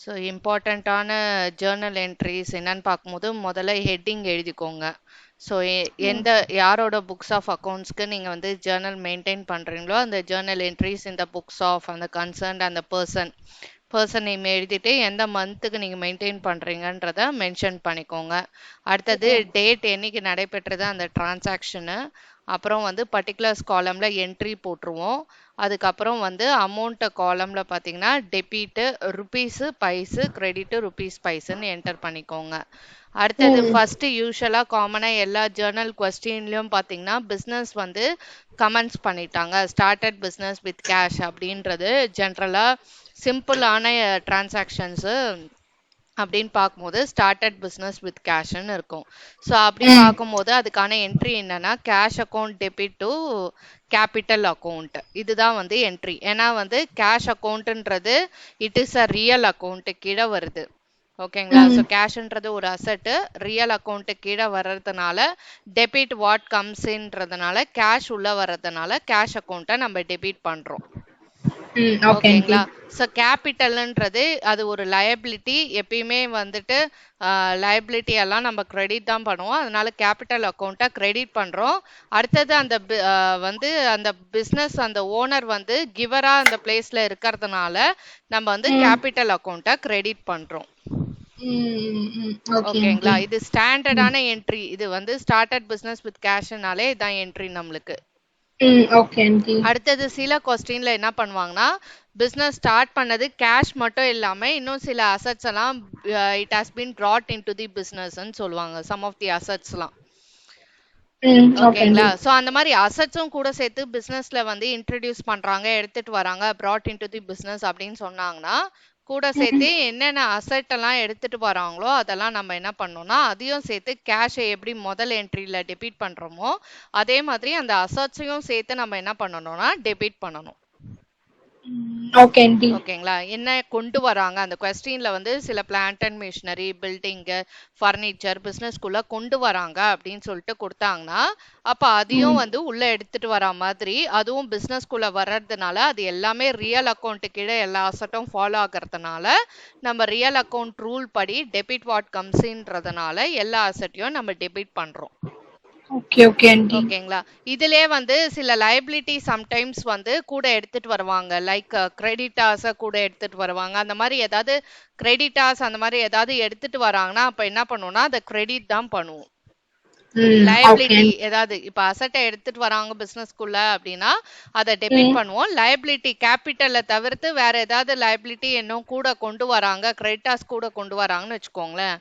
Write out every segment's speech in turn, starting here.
So இம்பார்ட்டண்ட்டான Journal entries என்னன்னு பார்க்கும்போது முதல்ல ஹெட்டிங் எழுதிக்கோங்க. ஸோ எந்த யாரோட புக்ஸ் ஆஃப் அக்கௌண்ட்ஸ்க்கு நீங்கள் வந்து ஜேர்னல் மெயின்டைன் பண்ணுறீங்களோ அந்த ஜேர்னல் என்ட்ரிஸ் இந்த புக்ஸ் ஆஃப் அந்த கன்சர்ன்ட் அந்த பர்சன் நேம் எழுதிட்டு எந்த மந்த்துக்கு நீங்கள் மெயின்டைன் பண்ணுறீங்கன்றத மென்ஷன் பண்ணிக்கோங்க. அடுத்தது டேட் என்னைக்கு நடைபெற்றது அந்த டிரான்சாக்ஷனு, அப்புறம் வந்து பர்டிகுலர்ஸ் காலமில் என்ட்ரி போட்டுருவோம். அதுக்கப்புறம் வந்து அமௌண்ட்டை காலமில் பார்த்தீங்கன்னா debit rupees paise credit rupees பைஸுன்னு என்டர் பண்ணிக்கோங்க. அடுத்தது ஃபர்ஸ்ட் யூஸ்வலா காமனா எல்லா ஜேர்னல் கொஸ்டின்லயும் பாத்தீங்கன்னா பிசினஸ் வந்து கமெண்ட்ஸ் பண்ணிட்டாங்க, ஸ்டார்டட் பிசினஸ் வித் கேஷ் அப்படின்றது ஜென்ரலா சிம்பிளான டிரான்சாக்ஷன்ஸ் அப்படின்னு பார்க்கும்போது ஸ்டார்டட் பிஸ்னஸ் வித் கேஷ்ன்னு இருக்கும். ஸோ அப்படி பார்க்கும்போது அதுக்கான என்ட்ரி என்னன்னா cash account debit to capital account, இதுதான் வந்து என்ட்ரி. ஏன்னா வந்து கேஷ் அக்கௌண்ட்ன்றது it is a real account கீழே வருது. ஓகேங்களா? ஸோ கேஷ்ன்றது ஒரு அசட்டு, ரியல் அக்கௌண்ட் கீழே வர்றதுனால டெபிட் வாட் கம்ஸ்ன்றதுனால கேஷ் உள்ள வர்றதுனால கேஷ் அக்கௌண்ட்டை நம்ம டெபிட் பண்றோம். ஓகேங்களா? ஸோ கேபிட்டல்ன்றது அது ஒரு லயபிலிட்டி. எப்பயுமே வந்துட்டு லயபிலிட்டி எல்லாம் நம்ம கிரெடிட் தான் பண்ணுவோம். அதனால கேபிட்டல் அக்கௌண்ட்டை கிரெடிட் பண்றோம். அடுத்தது அந்த வந்து அந்த பிஸ்னஸ் அந்த ஓனர் வந்து கிவரா அந்த பிளேஸ்ல இருக்கிறதுனால நம்ம வந்து கேபிட்டல் அக்கௌண்ட்டை கிரெடிட் பண்றோம். ஓகேங்களா? இது ஸ்டாண்டர்டான என்ட்ரி. இது வந்து ஸ்டார்டட் பிசினஸ் வித் கேஷ்னாலே இதான் என்ட்ரி நம்மளுக்கு. அடுத்தது சில கொஸ்டின்ல என்ன பண்ணுவாங்கன்னா பிசினஸ் ஸ்டார்ட் பண்ணது கேஷ் மட்டும் இல்லாம இன்னும் சில அசட்ஸ் எல்லாம் it has been brought into the business ன்னு சொல்லுவாங்க. சம் ஆஃப் தி அசட்ஸ்லாம். ஓகேங்களா? சோ அந்த மாதிரி அசட்ஸும் கூட சேர்த்து பிசினஸ்ல வந்து இன்ட்ரடியூஸ் பண்றாங்க, எடுத்துட்டு வராங்க, brought into the business அப்படின்னு சொன்னாங்கன்னா கூட சேர்த்து என்னென்ன அசட் எல்லாம் எடுத்துட்டு வராங்களோ அதெல்லாம் நம்ம என்ன பண்ணோம்னா அதையும் சேர்த்து கேஷை எப்படி முதல் என்ட்ரியில டெபிட் பண்றோமோ அதே மாதிரி அந்த அசட்ஸையும் சேர்த்து நம்ம என்ன பண்ணணும்னா டெபிட் பண்ணணும். ஓகேங்களா? என்ன கொண்டு வராங்க அந்த கொஸ்டின்ல வந்து சில plant and machinery, building, furniture பிசினஸ்க்குள்ள கொண்டு வராங்க அப்படின்னு சொல்லிட்டு கொடுத்தாங்கன்னா அப்ப அதையும் வந்து உள்ள எடுத்துட்டு வர மாதிரி அதுவும் பிசினஸ்க்குள்ள வர்றதுனால அது எல்லாமே ரியல் அக்கௌண்ட் கீழே எல்லா அசட்டும் ஃபாலோ ஆகிறதுனால நம்ம ரியல் அக்கௌண்ட் ரூல் படி டெபிட் வாட் கம்ஸ்ன்றதுனால எல்லா அசட்டையும் நம்ம டெபிட் பண்றோம். ஓகேங்களா? இதுலயே வந்து சில லைபிலிட்டி சம்டைம்ஸ் வந்து கூட எடுத்துட்டு வருவாங்க, லைக் கிரெடிட்டாஸ கூட எடுத்துட்டு வருவாங்க. அந்த மாதிரி ஏதாவது கிரெடிட்டாஸ் அந்த மாதிரி ஏதாவது எடுத்துட்டு வராங்கன்னா அப்ப என்ன பண்ணுவோம்னா அதை கிரெடிட் தான் பண்ணுவோம். லயபிலிட்டி ஏதாவது இப்ப அசட்டை எடுத்துட்டு வராங்க பிசினஸ்க்குள்ள அப்படின்னா அதை டெபிட் பண்ணுவோம். லயபிலிட்டி கேபிட்டலை தவிர்த்து வேற ஏதாவது லயபிலிட்டி இன்னும் கூட கொண்டு வராங்க, கிரெடிட்டாஸ் கூட கொண்டு வராங்கன்னு வச்சுக்கோங்களேன்,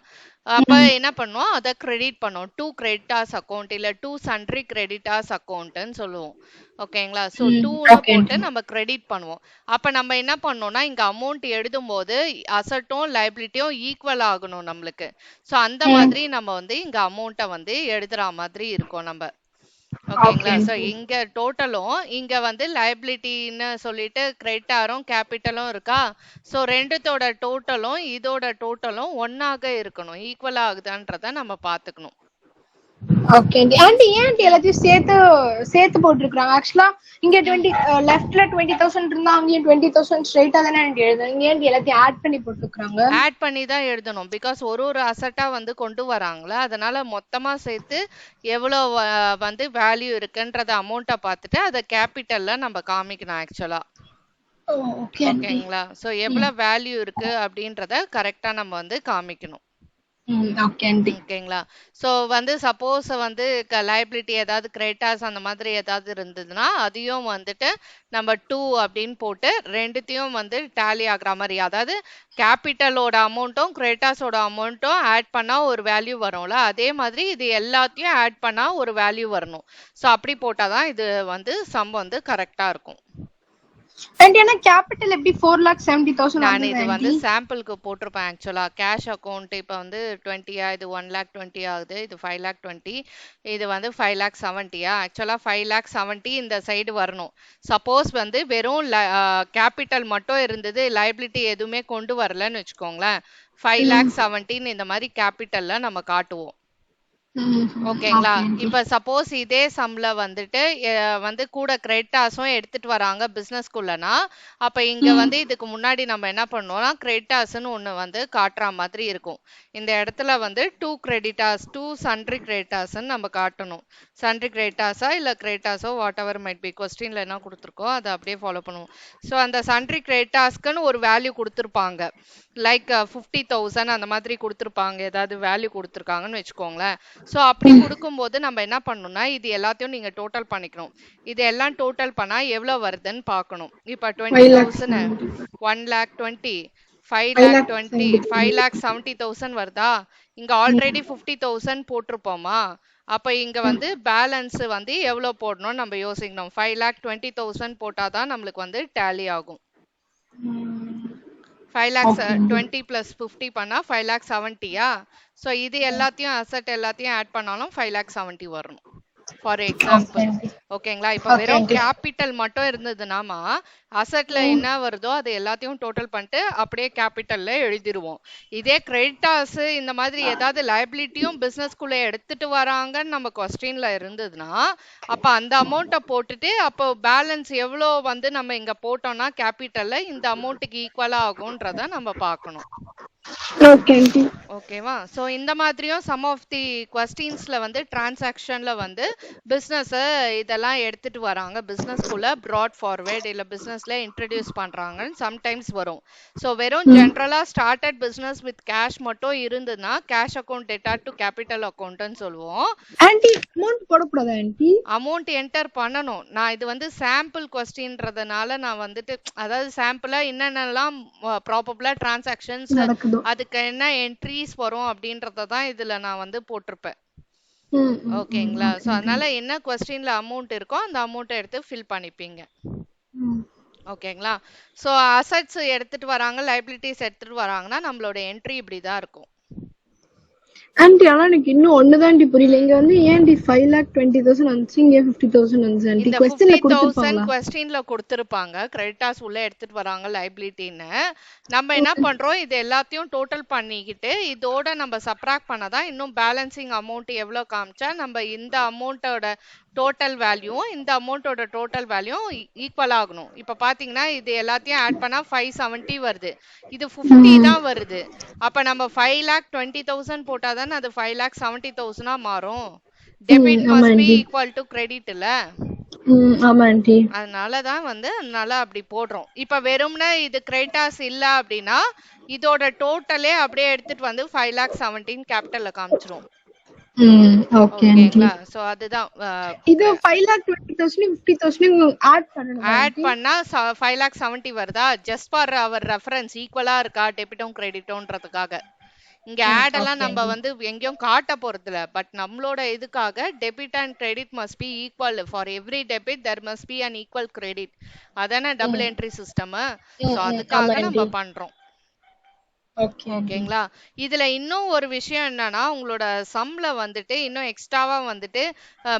அப்ப என்ன பண்ணுவோம் அதை கிரெடிட் பண்ணுவோம். டூ கிரெடிட்டாஸ் அக்கௌண்ட் இல்ல டூ சன்ட்ரி கிரெடிட்டாஸ் அக்கௌண்ட்னு சொல்லுவோம். ஓகேங்களா? ஸோ டூன்னு போட்டு நம்ம கிரெடிட் பண்ணுவோம். அப்ப நம்ம என்ன பண்ணோம்னா இங்க அமௌண்ட் எழுதும் போது அசட்டும் லைபிலிட்டியும் ஈக்குவல் ஆகணும் நம்மளுக்கு. ஸோ அந்த மாதிரி நம்ம வந்து இங்க அமௌண்ட்டை வந்து எழுதுற மாதிரி இருக்கும் நம்ம. ஓகேங்களா? சோ இங்க டோட்டலும் இங்க வந்து லயபிலிட்டின்னு சொல்லிட்டு கிரெடிட்டாரும் கேபிட்டலும் இருக்கா? சோ ரெண்டுத்தோட டோட்டலும் இதோட டோட்டலும் ஒன்னாக இருக்கணும், ஈக்குவல் ஆகுதான்றத நம்ம பாத்துக்கணும். ஓகே ஆண்டி, ஏன் எல்லாத்தையும் சேர்த்து சேர்த்து போட்டுருக்காங்க? ஆக்சுவலா இங்க 20 லெஃப்ட்ல 20,000 இருந்தா அங்கேயும் 20,000 ஸ்ட்ரைட்டா தானே ஆண்டி எழுதணும். ஏன் எல்லாத்தையும் ஆட் பண்ணி போட்டுருக்காங்க? ஆட் பண்ணி தான் எழுதணும். பிகாஸ் ஒரு அசட்டா வந்து கொண்டு வராங்களா, அதனால மொத்தமா சேர்த்து எவ்வளவு வந்து வேல்யூ இருக்குன்றத அமௌண்ட்டை பார்த்துட்டு அதை கேபிட்டல்ல நம்ம காமிக்கணும் ஆக்சுவலா. ஓகேங்களா? சோ எவ்வளவு வேல்யூ இருக்கு அப்படின்றத கரெக்டா நம்ம வந்து காமிக்கணும். ஓகேங்களா? சோ வந்து சப்போஸ் வந்து லைபிலிட்டி ஏதாவது கிரெடிட்டாஸ் அந்த மாதிரி ஏதாவது இருந்ததுன்னா அதையும் வந்துட்டு நம்ம 2 அப்படின்னு போட்டு ரெண்டுத்தையும் வந்து டேலி ஆகுற மாதிரி, அதாவது கேபிட்டலோட அமௌண்ட்டும் கிரெடிட்டாஸோட அமௌண்ட்டும் ஆட் பண்ணா ஒரு வேல்யூ வரும்ல, அதே மாதிரி இது எல்லாத்தையும் ஆட் பண்ணா ஒரு வேல்யூ வரணும். சோ அப்படி போட்டாதான் இது வந்து சம் வந்து கரெக்டா இருக்கும். கேபிட்டல் எப்படி 4,70,000? நான் இது வந்து சாம்பிளுக்கு போட்டிருப்பேன் ஆக்சுவலா. கேஷ் அக்கௌண்ட் இப்போ வந்து 20 இது 1,20,000 ஆகுது, இது 5,20,000, இது வந்து 5,70,000. ஆக்சுவலா 5,70,000 இந்த சைடு வரணும். சப்போஸ் வந்து வெறும் கேபிட்டல் மட்டும் இருந்தது, லைபிலிட்டி எதுவுமே கொண்டு வரலன்னு வச்சுக்கோங்களேன், 5,70,000 இந்த மாதிரி கேபிட்டல்ல நம்ம காட்டுவோம். ஓகேங்களா? Okay aunty. இப்ப சப்போஸ் இதே சம்ல வந்துட்டு வந்து கூட கிரெடிட்டாஸும் எடுத்துட்டு வராங்க பிசினஸ்க்குள்ளனா, அப்ப இங்க வந்து இதுக்கு முன்னாடி நம்ம என்ன பண்ணோம்னா, கிரெடிட்டாஸ்ன்னு ஒண்ணு வந்து காட்டுற மாதிரி இருக்கும். இந்த இடத்துல வந்து 2 கிரெடிட்டாஸ், 2 சன்ட்ரி கிரெடிட்டாஸ்ன்னு நம்ம காட்டணும். சன்ட்ரி கிரெடிட்டாஸா இல்ல கிரெடிட்டாஸோ வாட் எவர் மைட் பி கொஸ்டின்ல என்ன கொடுத்துருக்கோ அதை அப்படியே ஃபாலோ பண்ணுவோம். ஸோ அந்த சன்ட்ரி கிரெடிட்டாஸ்க்குன்னு ஒரு வேல்யூ கொடுத்துருப்பாங்க. லைக் 50,000 அந்த மாதிரி கொடுத்துருப்பாங்க. ஏதாவது வேல்யூ கொடுத்துருக்காங்கன்னு வச்சுக்கோங்களேன். ஸோ அப்படி கொடுக்கும்போது நம்ம என்ன பண்ணணும்னா இது எல்லாத்தையும் நீங்க டோட்டல் பண்ணிக்கணும். இது எல்லாம் டோட்டல் பண்ணா எவ்வளவு வருதுன்னு பார்க்கணும். இப்ப 5 lakhs 20,000 1,20,000 5,20,000 5,70,000 வருதா? இங்க ஆல்ரெடி 50,000 போட்டிருப்போமா? அப்ப இங்க வந்து பேலன்ஸ் வந்து எவ்வளவு போடணும்னு நம்ம யோசிக்கணும். 5,20,000 போட்டாதான் நம்மளுக்கு வந்து டேலி ஆகும். 5,20,000 plus 50 பண்ணா 5,70,000. ஸோ இது எல்லாத்தையும் அசெட் எல்லாத்தையும் ஆட் பண்ணாலும் 5,70,000 வரணும். For example. ஓகேங்களா? இப்ப வெறும் கேபிட்டல் மட்டும் இருந்ததுனாமா அசெட்ல என்ன வருதோ அது எல்லாத்தையும் டோட்டல் பண்ணிட்டு அப்படியே கேபிட்டல்ல எழுதிருவோம். இதே கிரெடிட்டாஸ் இந்த மாதிரி ஏதாவது லைபிலிட்டியும் பிசினஸ்க்குள்ள எடுத்துட்டு வராங்கன்னு நம்ம கொஸ்டின்ல இருந்ததுன்னா அப்ப அந்த அமௌண்ட்டை போட்டுட்டு அப்போ பேலன்ஸ் எவ்வளோ வந்து நம்ம இங்க போட்டோம்னா கேபிட்டல்ல இந்த அமௌண்ட்டுக்கு ஈக்குவலா ஆகும்ன்றத நம்ம பார்க்கணும். ஓகேவா? சோ இந்த மாதிரியும் சம் ஆஃப் தி கொஸ்டின்ஸ்ல வந்து டிரான்சாக்ஷன்ல வந்து பிசினஸ் இதெல்லாம் எடுத்துட்டு வராங்க. பிசினஸ்க்குள்ள ப்ராட் ஃபார்வர்ட் இல்ல பிசினஸ்ல இன்ட்ரடியூஸ் பண்றாங்கன்னு சம்டைம்ஸ் வரும். சோ வெறும் ஜென்ரலா ஸ்டார்டட் பிசினஸ் வித் கேஷ் மட்டும் இருந்ததுன்னா cash account debtor to capital அக்கௌண்ட்னு சொல்லுவோம். ஆன்ட்டி அமௌண்ட் போடக்கூடாதா ஆன்ட்டி? அமௌண்ட் என்டர் பண்ணணும். நான் இது வந்து சாம்பிள் கொஸ்டின்றதுனால நான் வந்துட்டு அதாவது சாம்பிளா என்னென்னலாம் ப்ராபபிளா டிரான்சாக்ஷன்ஸ் அதுக்கு என்ன என்ட்ரிஸ் வரும் அப்படின்றத தான் இதுல நான் வந்து போட்டிருப்பேன். ஓகேங்களா? சோ அதனால என்ன கொஸ்டின்ல அமௌண்ட் இருக்கோ அந்த அமௌண்ட்டை எடுத்து ஃபில் பண்ணிப்பீங்க. ஓகேங்களா? சோ அசெட்ஸ் எடுத்துட்டு வராங்க, லைபிலிட்டிஸ் எடுத்துட்டு வராங்கன்னா நம்மளோட என்ட்ரி இப்படிதான் இருக்கும். ஆன்ட்டி ஆனா எனக்கு இன்னும் ஒண்ணுதான் புரியல. இங்க வந்து ஏன் 5,20,000 வந்துச்சு, இங்க 50,000 வந்துச்சு ஆன்ட்டி? இந்த क्वेश्चनல 50,000 கொடுத்திருப்பாங்களா? क्वेश्चनல கொடுத்திருப்பாங்க. கிரெடிட்டாஸ் உள்ள எடுத்துட்டு வராங்க லைபிலிட்டின்னு. நம்ம என்ன பண்றோம் இது எல்லாத்தையும் டோட்டல் பண்ணிக்கிட்டு இதோட நம்ம சப்ராக்ட் பண்ணாதான் இன்னும் பேலன்சிங் அமௌண்ட் எவ்வளவு காமிச்சா நம்ம இந்த அமௌண்ட்டோட டோட்டல் வேல்யூவும் இந்த அமௌண்ட்டோட டோட்டல் வேல்யூ ஈக்குவல் ஆகணும். இப்ப பாத்தீங்கன்னா இது எல்லாத்தையும் ஆட் பண்ணா 570 வருது. இது 50 தான் வருது. அப்ப நம்ம 5,20,000 போட்டாதானே அது 5,70,000 மாறும். Debit must be equal to credit இல்ல? ஆமா ஆன்ட்டி. அதனாலதான் வந்து அதனால அப்படி போடுறோம். இப்ப வெறும்னா இது கிரெடிட்டாஸ் இல்ல அப்படின்னா இதோட டோட்டலே அப்படியே எடுத்துட்டு வந்து 5,70,000 கேபிட்டல்ல காமிச்சிரும். ஓகேங்களா? சோ அதுதான் இது 5,20,000 50,000 ஆட் பண்ணணும். ஆட் பண்ணா 5,70,000 வருதா? ஜஸ்ட் ஃபார் அவர் ரெஃபரன்ஸ் ஈக்குவலா இருக்கா டெபிட்டும் கிரெடிட்டோன்றதுக்காக. இங்க ஆட் எல்லாம் நம்ம வந்து எங்கேயும் காட்ட போறது இல்ல. பட் நம்மளோட இதுக்காக debit and credit must be equal. For every debit there must be an equal credit. அதானே டபுள் என்ட்ரி சிஸ்டம். சோ அதுக்காக நம்ம பண்றோம். ஓகேங்களா? இதுல இன்னும் ஒரு விஷயம் என்னன்னா உங்களோட சம்ல வந்துட்டு இன்னும் எக்ஸ்ட்ராவா வந்துட்டு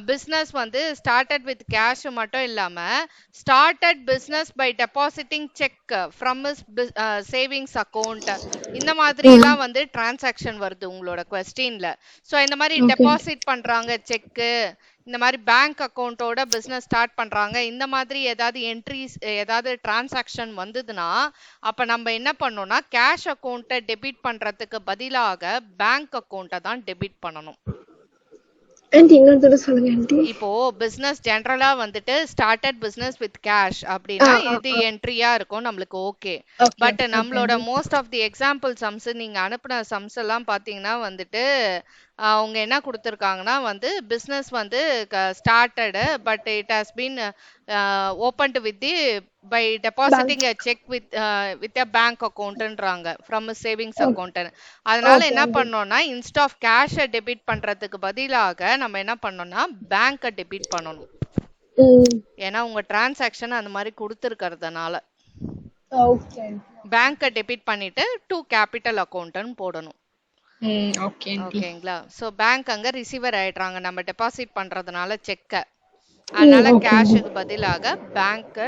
பிசினஸ் வந்து ஸ்டார்டட் வித் கேஷ் மட்டும் இல்லாம started business by depositing cheque from his savings account இந்த மாதிரி எல்லாம் வந்து டிரான்சாக்ஷன் வருது உங்களோட கொஸ்டின்ல. சோ இந்த மாதிரி டெபாசிட் பண்றாங்க செக்கு, இந்த மாதிரி பேங்க் அக்கௌண்டோட பிசினஸ் ஸ்டார்ட் பண்றாங்க, இந்த மாதிரி ஏதாவது என்ட்ரிஸ் ஏதாவது டிரான்சாக்ஷன் வந்ததுன்னா அப்ப நம்ம என்ன பண்ணோம்னா கேஷ் அக்கௌண்ட்டை டெபிட் பண்றதுக்கு பதிலாக பேங்க் அக்கௌண்ட்டை தான் டெபிட் பண்ணணும். இப்போ பிசினஸ் ஜெனரலா வந்துட்டு ஸ்டார்டட் பிசினஸ் வித் கேஷ் அப்படின்னா இது என்ட்ரியா இருக்கும் நம்மளுக்கு. ஓகே. பட் நம்மளோட most of the example sums நீங்க அனுப்புன சம்ஸ் எல்லாம் பாத்தீங்கன்னா வந்துட்டு அவங்க என்ன கொடுத்துருக்காங்கன்னா வந்து பிசினஸ் வந்து started but it has been opened with the by depositing a check with a bank accountன்றாங்க from a savings account. அதனால என்ன பண்ணோம்னா இன்ஸ்ட் ஆஃப் கேஷை டெபிட் பண்றதுக்கு பதிலாக நம்ம என்ன பண்ணோம்னா பேங்கை டெபிட் பண்ணணும். ஏன்னா உங்க டிரான்சாக்ஷன் அந்த மாதிரி கொடுத்துருக்கிறதுனால பேங்கை டெபிட் பண்ணிட்டு டு கேபிட்டல் அக்கௌண்ட்னு போடணும். ஓகேங்களா? சோ பேங்க் அங்க ரிசீவர் ஆயிடுறாங்க நம்ம டெபாசிட் பண்றதுனால செக்க. அதனால ஓகே ஆண்டி. கேஷுக்கு பதிலாக பேங்க்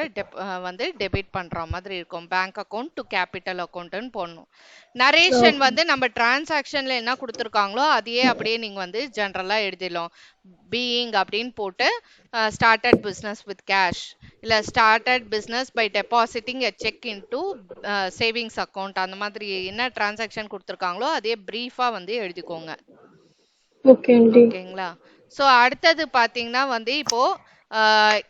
வந்து டெபிட் பண்ற மாதிரி இருக்கும். பேங்க் அக்கௌண்ட் டு கேபிட்டல் அக்கௌண்ட்னு போடணும். Narration okay. வந்து நம்ம டிரான்சாக்ஷன்ல என்ன கொடுத்துருக்காங்களோ அதையே அப்படியே நீங்க வந்து ஜென்ரலா எழுதிடலாம். பீயிங் அப்படின்னு போட்டு ஸ்டார்டட் பிஸ்னஸ் வித் கேஷ், இல்ல started business by depositing a cheque into savings account, அந்த மாதிரி என்ன டிரான்சாக்ஷன் கொடுத்துருக்காங்களோ அதே பிரீஃபா வந்து எழுதிக்கோங்க. Okay aunty. ஓகேங்களா? ஸோ அடுத்தது பார்த்தீங்கன்னா வந்து இப்போ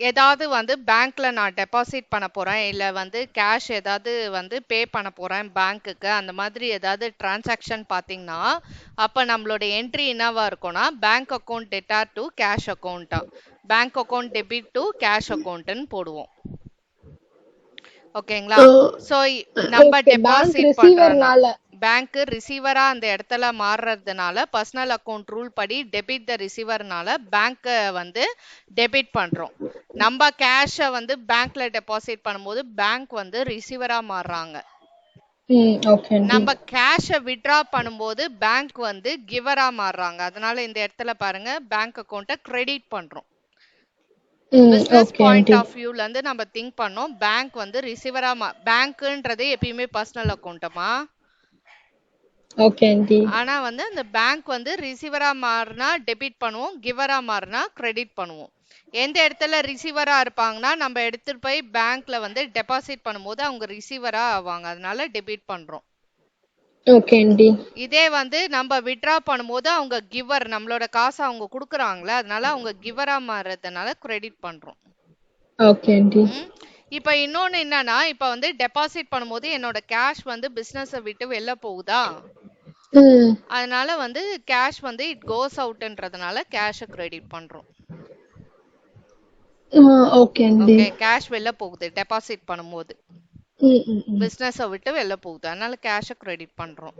ஏதாவது வந்து பேங்க்ல நான் டெபாசிட் பண்ண போறேன், இல்ல வந்து கேஷ் ஏதாவது வந்து பே பண்ண போறேன் பேங்க்குக்கு, அந்த மாதிரி ஏதாவது டிரான்சாக்ஷன் பார்த்தீங்கன்னா அப்ப நம்மளோட என்ட்ரி என்னவா இருக்கும்னா bank account debtor to cash அக்கௌண்ட்டா, bank account debit to cash அக்கௌண்ட்னு போடுவோம். ஓகேங்களா? ஸோ நம்ம ஓகே. பேங்க் டெபாசிட் பண்றனா ரிசீவர்னால. பேங்க் ரிசீவரா அந்த இடத்துல மாறுறதுனால பர்சனல் அக்கௌண்ட் ரூல் படி டெபிட் த ரிசீவர்னால பேங்க் வந்து டெபிட் பண்றோம். நம்ம கேஷை வந்து பேங்க்ல டெபாசிட் பண்ணும்போது பேங்க் வந்து ரிசீவரா மாறுறாங்க. Okay aunty. நம்ம கேஷை வித்ட்ரா பண்ணும்போது பேங்க் வந்து கிவரா மாறுறாங்க. அதனால இந்த இடத்துல பாருங்க பேங்க் அக்கௌண்ட்டை கிரெடிட் பண்றோம். Business okay point aunty. Of வியூல இருந்து நம்ம திங்க் பண்ணோம். பேங்க் வந்து ரிசீவரா பேங்க்ன்றது எப்பயுமே பர்சனல் அக்கௌண்ட்டமா. Okay aunty. ஆனா வந்து அந்த பேங்க் வந்து ரிசீவரா மாறினா டெபிட் பண்ணுவோம், கிவரா மாறினா கிரெடிட் பண்ணுவோம். எந்த இடத்துல ரிசீவரா இருப்பாங்கன்னா நம்ம எடுத்துட்டு போய் பேங்க்ல வந்து டெபாசிட் பண்ணும்போது அவங்க ரிசீவரா ஆவாங்க, அதனால டெபிட் பண்றோம். Okay aunty. இதே வந்து நம்ம வித்ட்ரா பண்ணும்போது அவங்க கிவர், நம்மளோட காசை அவங்க கொடுக்குறாங்களே, அதனால அவங்க கிவரா மாறுறதுனால கிரெடிட் பண்றோம். Okay aunty. இப்ப இன்னொன்னு என்னன்னா, இப்ப வந்து டெபாசிட் பண்ணும்போது என்னோட கேஷ் வந்து பிசினஸ விட்டு வெளில போகுதா, அதனால வந்து கேஷ் வந்து இட் கோஸ் அவுட்ன்றதுனால கேஷை கிரெடிட் பண்றோம். Okay aunty. ஓகே, கேஷ் வெளில போகுது டெபாசிட் பண்ணும்போது, பிசினஸ விட்டு வெளில போகுது, அதனால கேஷை கிரெடிட் பண்றோம்.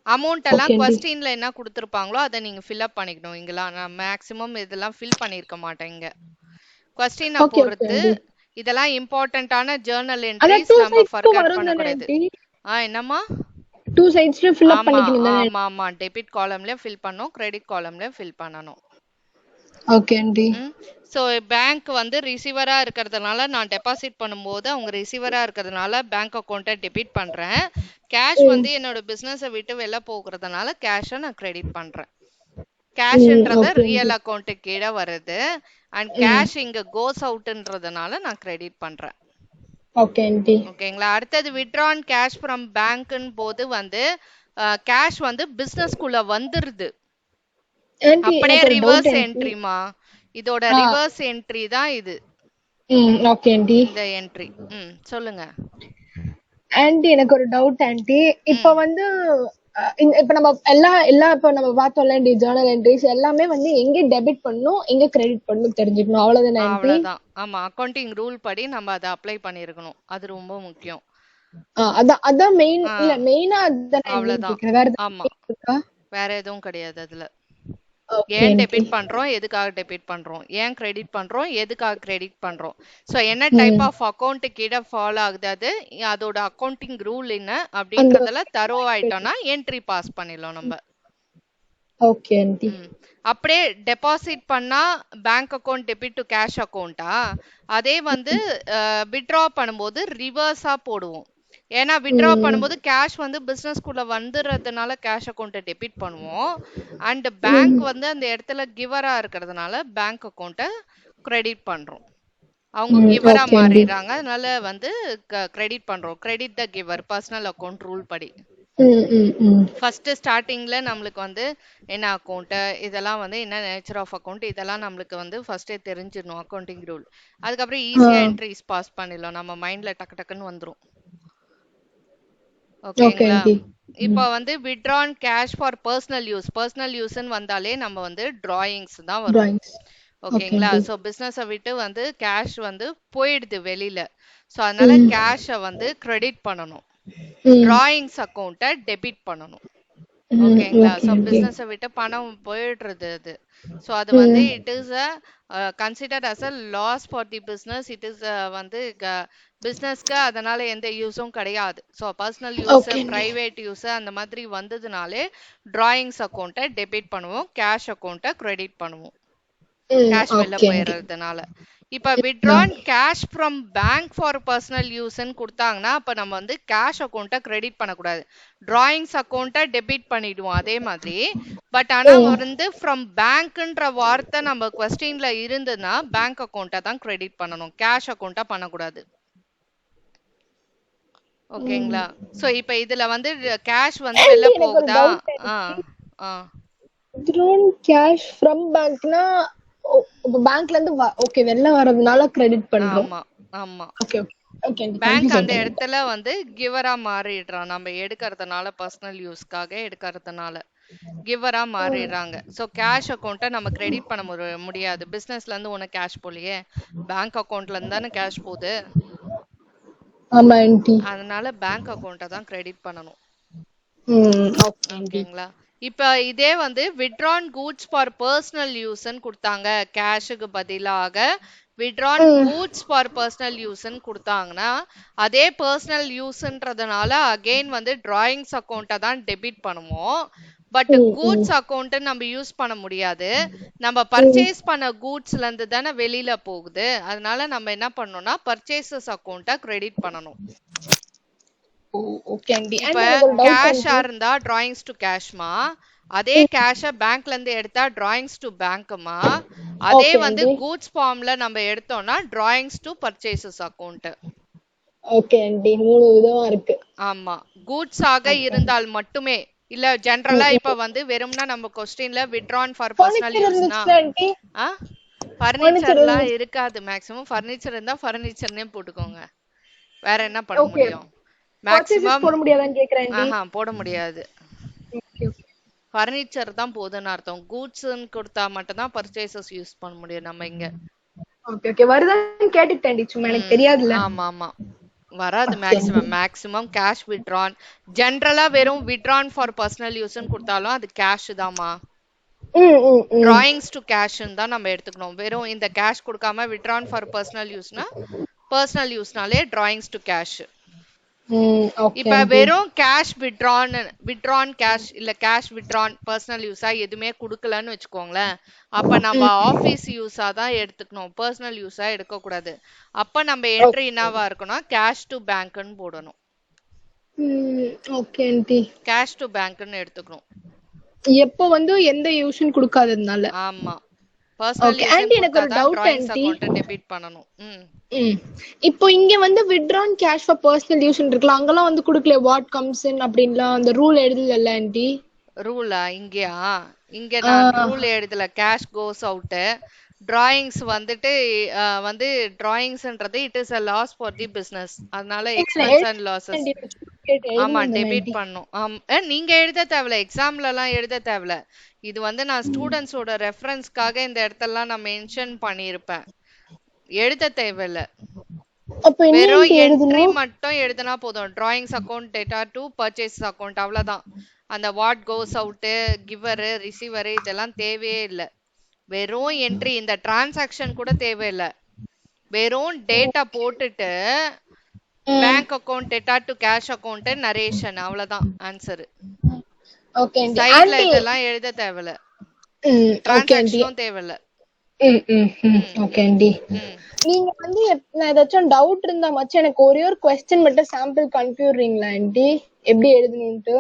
அமௌண்ட் எல்லாம் क्वेश्चनல என்ன கொடுத்திருப்பாங்களோ அதை நீங்க ஃபில் அப் பண்ணிக்கணும். இங்கலாம் நான் மேக்ஸिमम இதெல்லாம் ஃபில் பண்ணிருக்க மாட்டேன். இங்க क्वेश्चन பொறுத்து இதெல்லாம் இம்பார்ட்டன்ட்டான ஜர்னல் என்ட்ரிஸ் நம்ம ஃபர்கட் பண்ண கூடாது. என்னம்மா? 2 சைட்ஸ்லயும் ஃபில் அப் பண்ணிக்கணும் தானே? ஆமா ஆமா, டெபிட் காலம்லயும் ஃபில் பண்ணனும், கிரெடிட் காலம்லயும் ஃபில் பண்ணனும். Okay aunty. சோ பேங்க் வந்து ரிசீவரா இருக்கிறதுனால நான் டெபாசிட் பண்ணும்போது அவங்க ரிசீவரா இருக்கிறதுனால பேங்க் அக்கௌண்ட்டை டெபிட் பண்றேன். கேஷ் வந்து என்னோட பிசினஸை விட்டு வெளில போகிறதுனால கேஷை நான் கிரெடிட் பண்றேன். கேஷ்ன்றது ரியல் அக்கௌண்ட்டுக்கு கீழே வருது, அண்ட் கேஷ் இங்க கோஸ் அவுட்ன்றதுனால நான் கிரெடிட் பண்றேன். Okay aunty. ஓகேங்களா? அடுத்தது வித்ட்ரான் கேஷ் ஃப்ரம் பேங்க்ன் போது வந்து கேஷ் வந்து பிசினஸ்க்குள்ள வந்துருது, அப்படியே ரிவர்ஸ் என்ட்ரிமா. இதோட ரிவர்ஸ் என்ட்ரி தான் இது. Okay aunty. இந்த என்ட்ரி சொல்லுங்க ஆண்டி. எனக்கு ஒரு டவுட் ஆண்டி. இப்ப வந்து இப்ப நம்ம எல்லா இப்ப நம்ம பார்த்தோம்ல ஜர்னல் என்ட்ரிஸ் எல்லாமே வந்து எங்க டெபிட் பண்ணனும் எங்க கிரெடிட் பண்ணனும் தெரிஞ்சுக்கணும், அவ்வளவுதானே ஆண்டி? அவ்வளவுதான். ஆமா, அக்கவுண்டிங் ரூல் படி நம்ம அதை அப்ளை பண்ணிருக்கணும், அது ரொம்ப முக்கியம். அதான் மெயின். இல்ல மெயினா அதுதான். அவ்வளவுதான். ஆமா, வேற எதுவும் கிடையாது அதுல. ஏன் டெபிட் பண்றோம், எதுக்காக டெபிட் பண்றோம், ஏன் கிரெடிட் பண்றோம், எதுக்காக கிரெடிட் பண்றோம், சோ என்ன டைப் ஆஃப் அக்கவுண்ட் கீழ ஃபாலோ ஆகுது, அதோட அக்கவுண்டிங் ரூல் என்ன அப்படின்றதுல தரோ ஆயிட்டோம்னா என்ட்ரி பாஸ் பண்ணிடலாம் நம்ம. Okay aunty. அப்படியே டெபாசிட் பண்ணா bank account debit to cash அக்கவுண்டா, அதே வந்து வித்ட்ரா பண்ணும்போது ரிவர்ஸா போடுவோம். ஏன்னா வித்ட்ரா பண்ணும்போது கேஷ் வந்து பிசினஸ்க்குள்ள வந்துறதுனால கேஷ் அக்கவுண்ட்டை டெபிட் பண்ணுவோம், அண்ட் பேங்க் வந்து அந்த இடத்துல கிவரா இருக்கிறதுனால பேங்க் அக்கவுண்ட்டை கிரெடிட் பண்றோம். அவங்க கிவரா மாறிடுறாங்க, அதனால வந்து கிரெடிட் பண்றோம். கிரெடிட் த கிவர், பர்சனல் அக்கவுண்ட் ரூல் படி. ஃபர்ஸ்ட் ஸ்டார்டிங்ல நம்மளுக்கு வந்து என்ன அக்கவுண்ட், இதெல்லாம் வந்து என்ன நேச்சர் ஆஃப் அக்கவுண்ட், இதெல்லாம் நம்மளுக்கு வந்து ஃபர்ஸ்டே தெரிஞ்சிடணும் அக்கவுண்டிங் ரூல். அதுக்கப்புறம் ஈஸியா என்ட்ரிஸ் பாஸ் பண்ணிடலாம், நம்ம மைண்ட்ல டக்கு டக்குன்னு வந்துரும். ஓகேங்களா? இப்போ வந்து withdrawn cash for personal use, personal யூஸ்ன்னு வந்தாலே நம்ம வந்து டிராயிங்ஸ் தான் வரும். ஓகேங்களா? சோ பிசினஸை விட்டு வந்து கேஷ் வந்து போயிடுது வெளியில, சோ அதனால கேஷை வந்து கிரெடிட் பண்ணணும், டிராயிங்ஸ் அக்கவுண்ட்டை டெபிட் பண்ணணும். ஓகேங்களா? சோ பிசினஸை விட்டு பணம் போயிடுறது அது. சோ அது வந்து it is considered as a loss for the business. It is வந்து பிசினஸ்க்கு அதனால எந்த யூஸும் கிடையாது. So personal use, private use அந்த மாதிரி வந்ததுனாலே டிராயிங்ஸ் அக்கௌண்ட்டை டெபிட் பண்ணுவோம், கேஷ் அக்கௌண்ட்டை கிரெடிட் பண்ணுவோம். கேஷ் வெளில ஓகே ஆண்டி. போயிடுறதுனால. இப்ப withdrawn cash from bank for personal யூஸ்ன்னு கொடுத்தாங்கன்னா அப்ப நம்ம வந்து கேஷ் அக்கௌண்ட்டை கிரெடிட் பண்ணக்கூடாது. டிராயிங்ஸ் அக்கௌண்ட்டை டெபிட் பண்ணிடுவோம் அதே மாதிரி. பட் ஆனா வந்து ஃப்ரம் பேங்க்ன்ற வார்த்தை நம்ம கொஸ்டின்ல இருந்ததுன்னா பேங்க் அக்கௌண்ட்டை தான் கிரெடிட் பண்ணணும், கேஷ் அக்கௌண்ட்டை பண்ணக்கூடாது. ஓகேங்களா? சோ இப்ப இதுல வந்து கேஷ் வந்து வெளில எனக்கு ஒரு போகுதா? டவுட் ஆ ஆண்டி. ஆ வித்ட்ரான் கேஷ் ஃப்ரம் பேங்க்னா இப்போ பேங்க்ல இருந்து ஓகே வெளில வரதுனால கிரெடிட் பண்றோம். ஆமா ஆமா. Okay okay okay aunty. Bank confuse அந்த ஆயிட்டேன். இடத்துல வந்து கிவரா மாறிடுறான், நம்ம எடுக்கிறதுனால பர்சனல் யூஸ்க்காக எடுக்கிறதுனால கிவரா மாறிடுறாங்க. ஸோ கேஷ் அக்கௌண்ட்டை நம்ம கிரெடிட் பண்ண முடியாது. பிசினஸ்ல இருந்து உனக்கு கேஷ் போலையே, பேங்க் அக்கௌண்ட்ல இருந்து தானே கேஷ் போகுது. ஆமா ஆண்டி. அதனால பேங்க் அக்கௌண்ட்டை தான் கிரெடிட் பண்ணணும். Okay aunty. ஓகேங்களா? இப்ப இதே வந்து வித்ட்ரான் கூட்ஸ் ஃபார் பர்சனல் யூஸ்ன்னு கொடுத்தாங்க, கேஷுக்கு பதிலாக வித்ட்ரான் கூட்ஸ் ஃபார் பர்சனல் யூஸ்ன்னு கொடுத்தாங்கன்னா அதே பர்சனல் யூஸ்ன்றதுனால அகெயின் வந்து டிராயிங்ஸ் அக்கௌண்ட்டை தான் டெபிட் பண்ணுவோம். பட் கூட்ஸ் அக்கௌண்ட் நம்ம யூஸ் பண்ண முடியாது. நம்ம பர்ச்சேஸ் பண்ண கூட்ஸ்ல இருந்து தானே வெளியில போகுது. அதனால நம்ம என்ன பண்ணணும்னா பர்ச்சேசஸ் அக்கௌண்ட்டை கிரெடிட் பண்ணணும். Okay aunty. இப்ப கேஷா இருந்தா டிராயிங்ஸ் டு கேஷ்மா, அதே கேஷ பேங்க்ல இருந்து எடுத்தா டிராயிங்ஸ் டு பேங்க்மா, அதே வந்து கூட்ஸ் ஃபார்ம்ல நம்ம எடுத்தோம்னா drawings to purchases account. Okay aunty. மூணு விதமா இருக்கு. ஆமா, கூட்ஸ் ஆக இருந்தால் மட்டுமே. இல்ல ஜெனரலா இப்ப வந்து வெறும்னா நம்ம கொஸ்டின்ல வித்ட்ரான் ஃபார் பர்சனல் யூஸ்னா ஃபர்னிச்சர்லாம் இருக்காது. மேக்ஸிமம் ஃபர்னிச்சர் இருந்தா ஃபர்னிச்சர்னே போட்டுக்கோங்க, வேற என்ன பண்ண முடியும்? மேக்ஸிமம் போட முடியாதான்னு கேக்குறேன். போட முடியாது. ஃபர்னிச்சர் தான் போதுன்னு அர்த்தம். கூட்ஸ்ன்னு கொடுத்தா மட்டும் தான் பர்ச்சேசஸ் யூஸ் பண்ண முடியும் நம்ம இங்க. Okay okay. வருதான்னு கேட்டுட்டேன்டி, சும்மா எனக்கு தெரியாதுல. ஆமா ஆமா வராது. மேக்ஸிமம் கேஷ் வித்ட்ரான் ஜெனரலா வெறும் வித்ட்ரான் ஃபார் பர்சனல் யூஸ்ன்னு கொடுத்தாலும் அது கேஷ் தான்மா. டிராயிங்ஸ் டு கேஷ்ன்னு தான் நம்ம எடுத்துக்கணும். வெறும் இந்த கேஷ் கொடுக்காம வித்ட்ரான் ஃபார் பர்சனல் யூஸ்னா பர்சனல் யூஸ்னாலே டிராயிங்ஸ் டு கேஷ். இப்ப வெறும் கேஷ் வித்ட்ரான் கேஷ் இல்ல கேஷ் வித்ட்ரான் பர்சனல் யூஸா எதுவுமே குடுக்கலன்னு வச்சுக்கோங்களேன், அப்ப நம்ம ஆபீஸ் யூஸா தான் எடுத்துக்கணும், பர்சனல் யூஸா எடுக்க கூடாது. அப்ப நம்ம என்ட்ரி என்னவா இருக்கணும், கேஷ் டு பேங்க்னு போடணும். Okay aunty. கேஷ் டு பேங்க்னு எடுத்துக்கணும். எப்போ வந்து எந்த யூஸ்ன்னு கொடுக்காததுனால. ஆமா, பர்சனல் யூஸ் ஆண்டி எனக்கு ஒரு டவுட் ஆண்டி. அக்கவுண்ட் டெபிட் பண்ணனும். இப்போ இங்க வந்து withdrawn cash for personal use இருக்குல, அங்கலாம் வந்து குடுக்கல வாட் கம்ஸ் இன் அப்படின்லாம் அந்த ரூல் எழுதல ஆண்டி. ரூலா? இங்க நான் ரூல் எழுதல. கேஷ் கோஸ் அவுட், டிராயிங்ஸ் வந்துட்டு வந்து டிராயிங்ஸ்ன்றது it is a loss for the business. அதனால எக்ஸ்பென்ஸ் அண்ட் லாசஸ். ஆமா, டெபிட் பண்ணும். நீங்க எழுத தேவல, எக்ஸாம்ல எல்லாம் எழுத தேவல. இது வந்து நான் ஸ்டூடண்ட்ஸோட ரெஃபரன்ஸ்க்காக இந்த இடத்தெல்லாம் நான் மென்ஷன் பண்ணியிருப்பேன், எழுத தேவையில்ல. வெறும் என்ட்ரி மட்டும் எழுதினா போதும். Drawings account data to purchase account, அவ்வளவுதான். அந்த what goes out, giver, receiver இதெல்லாம் தேவையே இல்லை. வெறும் என்ட்ரி, இந்த டிரான்சாக்ஷன் கூட தேவையில்லை. வெறும் டேட்டா போட்டுட்டு bank account data to cash account narration, அவ்வளவுதான் ஆன்சர். சைடுல இதெல்லாம் எழுத தேவையில்ல, டிரான்சாக்ஷனும் தேவையில்ல. Okay aunty. நீங்க வந்து நான் ஏதாச்சும் டவுட் இருந்தா மச்சான் எனக்கு ஒரே ஒரு क्वेश्चन மட்டும் சாம்பிள் கன்ஃபியூரிங்களா ஆண்டி, எப்படி எழுதணும்னு?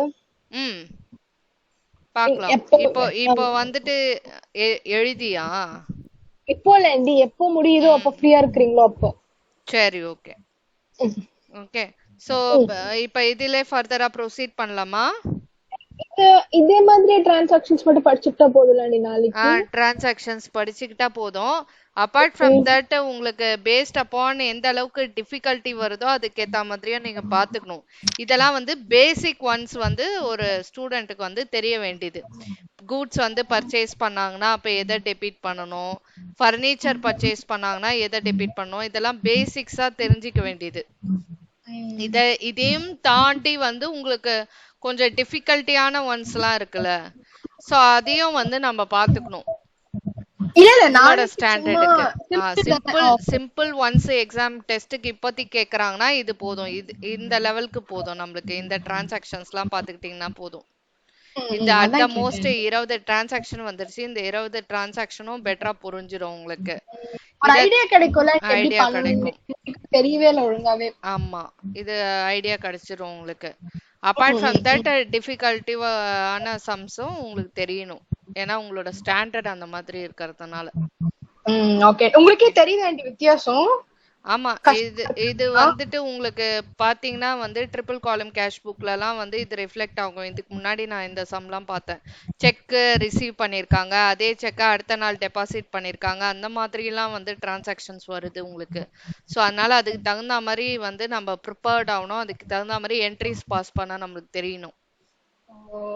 பார்க்கலாம். இப்போ வந்துட்டு எழுதியா? இப்போ இல்ல ஆண்டி, எப்போ முடியுதோ அப்போ ஃப்ரீயா இருக்கீங்களோ அப்போ. சரி, ஓகே ஓகே. சோ இப்போ இதிலே ஃபர்தரா ப்ரோசீட் பண்ணலாமா? இதே மாதிரி டிரான்சாக்ஷன்ஸ் மட்டும் படிச்சுக்கிட்டா போதும்ல நாளைக்கு? டிரான்சாக்ஷன்ஸ் படிச்சுக்கிட்டா போதும். அபார்ட் ஃப்ரம் தட் உங்களுக்கு பேஸ்ட் அப்பான் எந்த அளவுக்கு டிஃபிகல்ட்டி வருதோ அதுக்கேற்ற மாதிரியும் நீங்க பாத்துக்கணும். இதெல்லாம் வந்து பேசிக் ஒன்ஸ் வந்து ஒரு ஸ்டூடெண்ட்டுக்கு வந்து தெரிய வேண்டியது. கூட்ஸ் வந்து பர்ச்சேஸ் பண்ணாங்கன்னா அப்ப எதை டெபிட் பண்ணணும், ஃபர்னிச்சர் பர்ச்சேஸ் பண்ணாங்கன்னா எதை டெபிட் பண்ணணும், இதெல்லாம் பேசிக்ஸா தெரிஞ்சுக்க வேண்டியது. இதையும் தாண்டி வந்து உங்களுக்கு கொஞ்சம் டிஃபிகல்ட்டியான ஒன்ஸ் எல்லாம் இருக்குல்ல, சோ அதையும் வந்து நம்ம பாத்துக்கணும். சிம்பிள் ஒன்ஸ் எக்ஸாம் டெஸ்ட்க்கு இப்போதைக்கு கேக்குறாங்கன்னா இது போதும், இந்த லெவலுக்கு போதும் நம்மளுக்கு. இந்த டிரான்சாக்ஷன்ஸ் எல்லாம் பாத்துக்கிட்டீங்கன்னா போதும். இந்த அட் த அதான் மோஸ்ட் கேட்டேன். 20 டிரான்சாக்ஷன் வந்துருச்சு. இந்த 20 டிரான்சாக்ஷனும் பெட்டரா புரிஞ்சிரும் உங்களுக்கு. ஒரு இத ஐடியா கிடைக்கும்ல எப்படி ஐடியா பண்ணணும்னு. கிடைக்கும். எனக்கு தெரியவே இல்லை ஒழுங்காவே. ஆமா. இது ஐடியா கிடைச்சிரும் உங்களுக்கு. அபார்ட் ஃப்ரம் தட் டிஃபிகல்ட்டிவான சம்ஸும் உங்களுக்கு தெரியணும். ஏன்னா உங்களோட ஸ்டாண்டர்ட் அந்த மாதிரி இருக்கிறதுனால. ஓகே. உங்களுக்கே தெரியுது ஆண்டி வித்தியாசம் ஆமா. இது இது கஷ்டம். வந்துட்டு உங்களுக்கு பாத்தீங்கன்னா வந்து ட்ரிபிள் காலம் கேஷ் புக்லலாம் வந்து இது ரிஃப்ளெக்ட் ஆகும். இதுக்கு முன்னாடி நான் இந்த சம்லாம் பார்த்தேன். செக் ரிசீவ் பண்ணியிருக்காங்க, அதே செக்கை அடுத்த நாள் டெபாசிட் பண்ணியிருக்காங்க, அந்த மாதிரிலாம் வந்து டிரான்சாக்ஷன்ஸ் வருது உங்களுக்கு. ஸோ அதனால அதுக்கு தகுந்த மாதிரி வந்து நம்ம ப்ரிப்பேர்ட் ஆகணும். அதுக்கு தகுந்த மாதிரி என்ட்ரிஸ் பாஸ் பண்ண நம்மளுக்கு தெரியணும்.